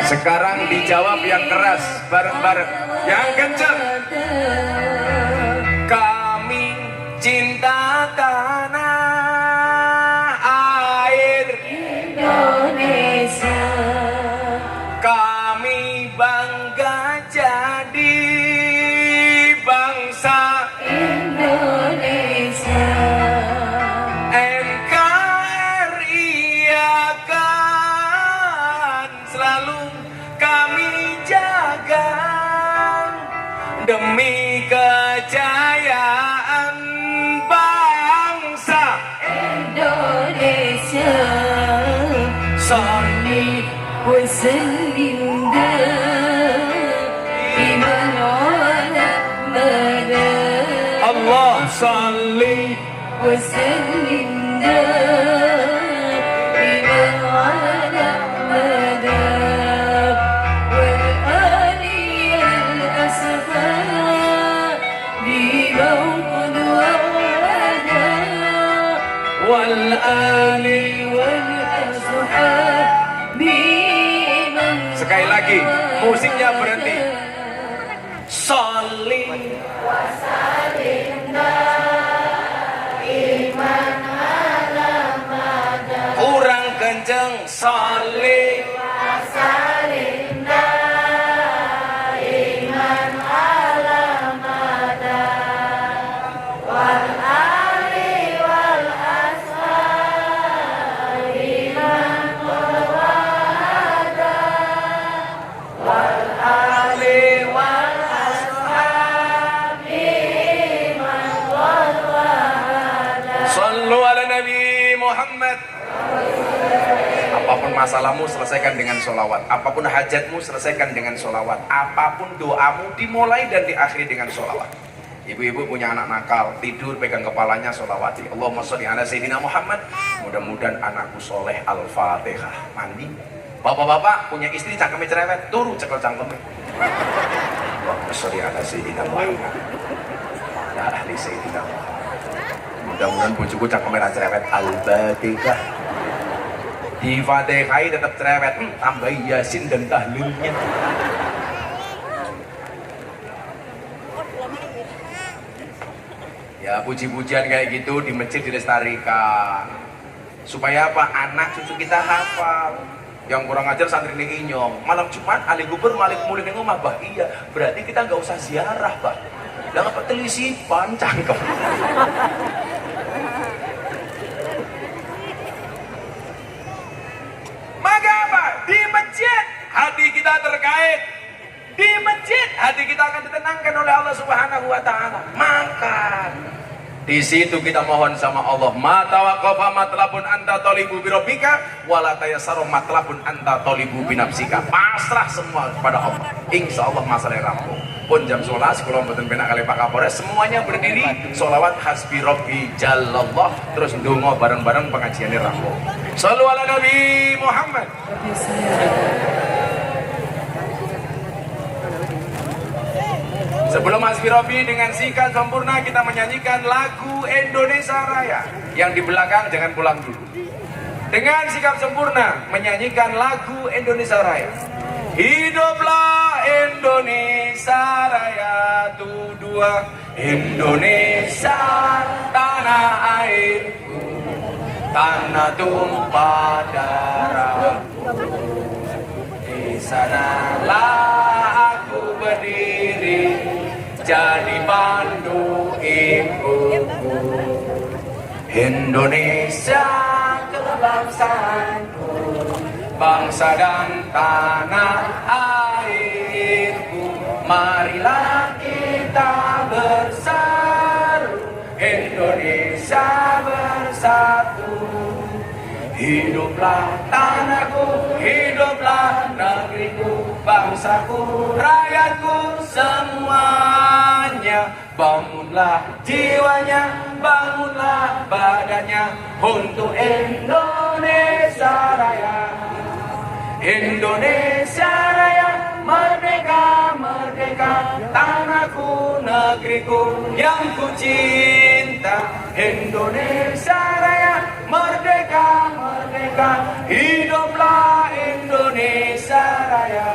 sekarang dijawab yang keras, bareng-bareng, yang kencang. Kami cinta tanah air Indonesia. Kami bangga jadi bangsa Indonesia. NKRI akan selalu kami jaga demi kejayaan bangsa Indonesia. Sani وسلم دائما على مدى الله صل وسلم دائما على مدى والآل الأصحاب بموقد وعدا والآل والأصحاب. Sekali lagi, musiknya berhenti. Sholli wa sallim iman ala mada. Kurang kenceng. Sholli wa sallim iman ala mada. Wal ali wal ashab iman Muhammad. Apapun masalahmu selesaikan dengan sholawat, apapun hajatmu selesaikan dengan sholawat, apapun doamu dimulai dan diakhiri dengan sholawat. Ibu-ibu punya anak nakal, tidur pegang kepalanya sholawati Allahumma sholli ala sayyidina Muhammad. Mudah-mudahan anakku soleh. Al-Fatihah. Mandi. Bapak-bapak punya istri cangkeme cerewet, turu cekel cangkeme Allahumma sholli ala sayyidina Muhammad ala ahli sayyidina Muhammad. Mudah-mudahan bojoku cangkeme ra cerewet. Al-Fatihah. Di Fatihah tetap cerewet, tambah Yasin dan tahlilnya. Ya puji-pujian kayak gitu di masjid dilestarikan. Supaya apa? Anak cucu kita hafal. Yang kurang ajar santri ini inyong. Malam Jumat ali gubur malik mulih ning omah bah. Iya, berarti kita nggak usah ziarah, bah. Lah ngapa telisipan cangkem. Maka apa? Di masjid hati kita terkait. Di masjid hati kita akan ditenangkan oleh Allah Subhanahu wa taala. Maka di situ kita mohon sama Allah, ma tawaqafa matlabun anta talibu bi rabbika wala tayassaru matlabun anta talibu bi nafsika. Pasrah semua kepada Allah. Insyaallah masalah rampung. Pun jam 11 kula mboten penak kali Pak Kapolres, semuanya berdiri sholawat hasbi rabbi jallallah, terus ndonga bareng-bareng pengajiannya rampung. Shallu ala Nabi Muhammad. Sebelum Hasbi Rabbi dengan sikat sempurna, kita menyanyikan lagu Indonesia Raya. Yang di belakang jangan pulang dulu. Dengan sikap sempurna menyanyikan lagu Indonesia Raya. Hiduplah Indonesia Raya, tu dua Indonesia tanah airku, tanah tumpah darahku. Di sanalah jadi pandu ibuku. Indonesia kebangsaanku, bangsa dan tanah airku. Marilah kita bersatu, Indonesia bersatu. Hiduplah tanahku, hiduplah negeriku, bangsaku, rakyatku semuanya. Bangunlah jiwanya, bangunlah badannya untuk Indonesia Raya. Indonesia Raya, merdeka, merdeka, tanahku, negeriku yang ku cinta. Indonesia Raya, merdeka, merdeka, hiduplah Indonesia Raya.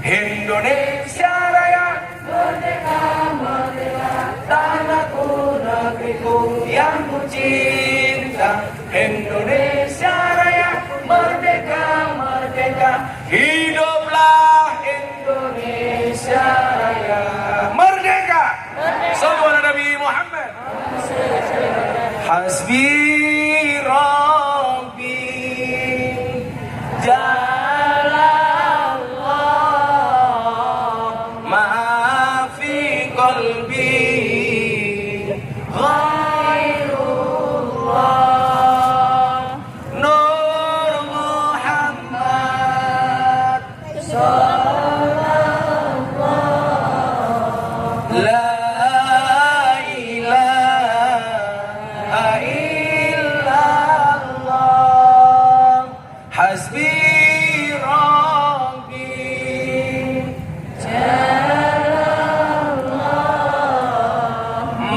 Indonesia Raya, merdeka, merdeka, tanahku, negeriku yang ku cinta. Indonesia Raya, merdeka, merdeka, hiduplah Indonesia Raya. Merdeka! Sallu ala Nabi Muhammad. Hasbi Rabbi Jalallah ma fi qalbi ghairullah Nur Muhammad sallallahu la ilaha illallah. Hasbi Rabbi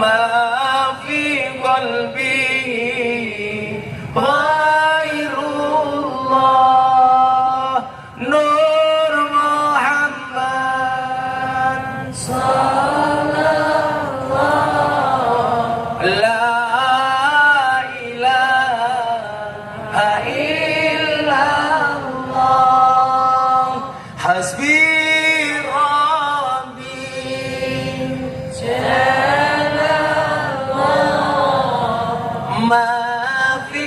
ma fi qalbi ghairullah Nur Muhammad sallallahu la ilaha illallah. Hasbi Rabbi ma fi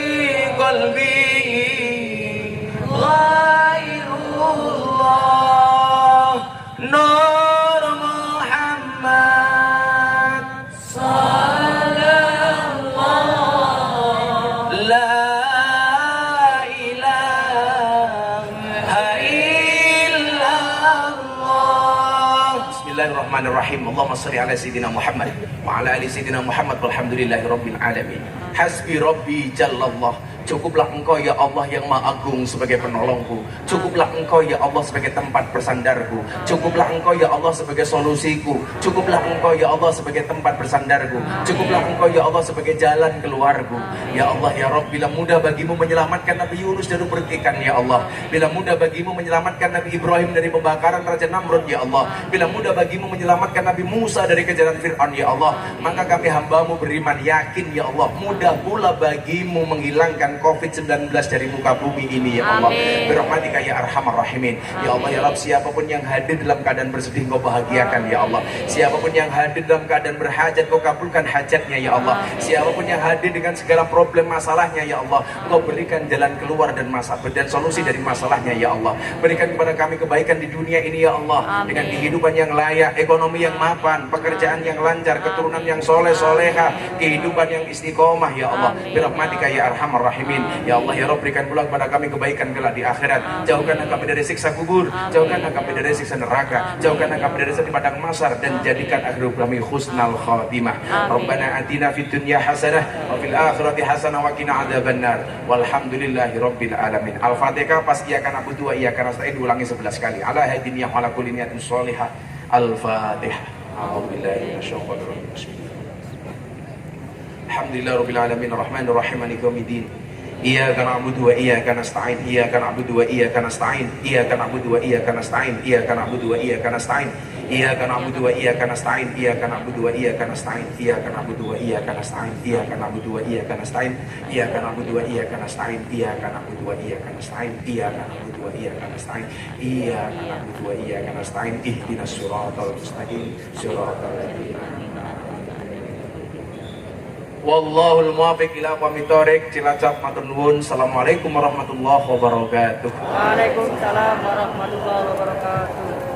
qalbi ghairullah Nur Muhammad sallallahu la ilaha illallah. Bismillahirrahmanirrahim. Allahumma shalli ala sayyidina Muhammad wa ala ali sayyidina Muhammad walhamdulillahi rabbil alamin. Hasbi Rabbi Jallallah. Cukuplah Engkau ya Allah yang Maha Agung sebagai penolongku. Cukuplah Engkau ya Allah sebagai tempat bersandarku. Cukuplah Engkau ya Allah sebagai solusiku. Cukuplah Engkau ya Allah sebagai tempat bersandarku. Cukuplah Engkau ya Allah sebagai jalan keluarku. Ya Allah ya Rabb, bila mudah bagimu menyelamatkan Nabi Yunus dari pertikan ya Allah. Bila mudah bagimu menyelamatkan Nabi Ibrahim dari pembakaran Raja Namrud ya Allah. Bila mudah bagimu menyelamatkan Nabi Musa dari kejaran Fir'aun ya Allah. Maka kami hambamu beriman yakin ya Allah, mudah pula bagimu menghilangkan COVID-19 dari muka bumi ini ya Allah. Birahmatika ya arhamar rahimin. Ya Allah ya Rabb, siapapun yang hadir dalam keadaan bersedih Kau bahagiakan ya Allah. Siapapun yang hadir dalam keadaan berhajat Kau kabulkan hajatnya ya Allah. Siapapun yang hadir dengan segala problem masalahnya ya Allah, Kau berikan jalan keluar dan solusi dari masalahnya ya Allah. Berikan kepada kami kebaikan di dunia ini ya Allah, dengan kehidupan yang layak, ekonomi yang mapan, pekerjaan yang lancar, keturunan yang soleh soleha, kehidupan yang istiqomah ya Allah. Birahmatika ya arhamar rahimin. Ya Allah ya Rabb, berikan pula kepada kami kebaikan kelak di akhirat. Jauhkanlah kami dari siksa kubur, jauhkanlah kami dari siksa neraka, jauhkanlah kami dari siksa di padang mahsyar, dan jadikan akhir kami husnal khatimah. Rabbana atina fid dunya hasanah wa fil akhirati hasanah wa qina adzabannar. Walhamdulillahi rabbil alamin. Al-Fatihah pas iyyaka na'budu wa iyyaka nasta'in ulangi 11 kali. Ala hadin ya ala kulli niyatin shalihah. Al-Fatihah. A'udzubillahi minasyaitonir rajim. Bismillahirrahmanirrahim. Alhamdulillahirabbil alamin arrahmanir rahim maliki yaumiddin. Iyyaka na'budu wa iyyaka nasta'in. Iyyaka na'budu wa iyyaka nasta'in. Iyyaka na'budu wa iyyaka nasta'in. Iyyaka na'budu wa iyyaka nasta'in. Iyyaka na'budu wa iyyaka nasta'in. Iyyaka na'budu wa iyyaka nasta'in. Iyyaka na'budu wa iyyaka nasta'in. Iyyaka na'budu wa iyyaka nasta'in. Iyyaka na'budu wa iyyaka nasta'in. Iyyaka na'budu wa iyyaka nasta'in. Iyyaka na'budu wa iyyaka nasta'in. Iyyaka na'budu wa iyyaka nasta'in. Ihdinas siratal mustaqim. Siratal ladzina Wallahul muwaffiq ila aqwamit thoriq. Cilacap matur nuwun. Assalamualaikum warahmatullahi wabarakatuh. Waalaikumsalam warahmatullahi wabarakatuh.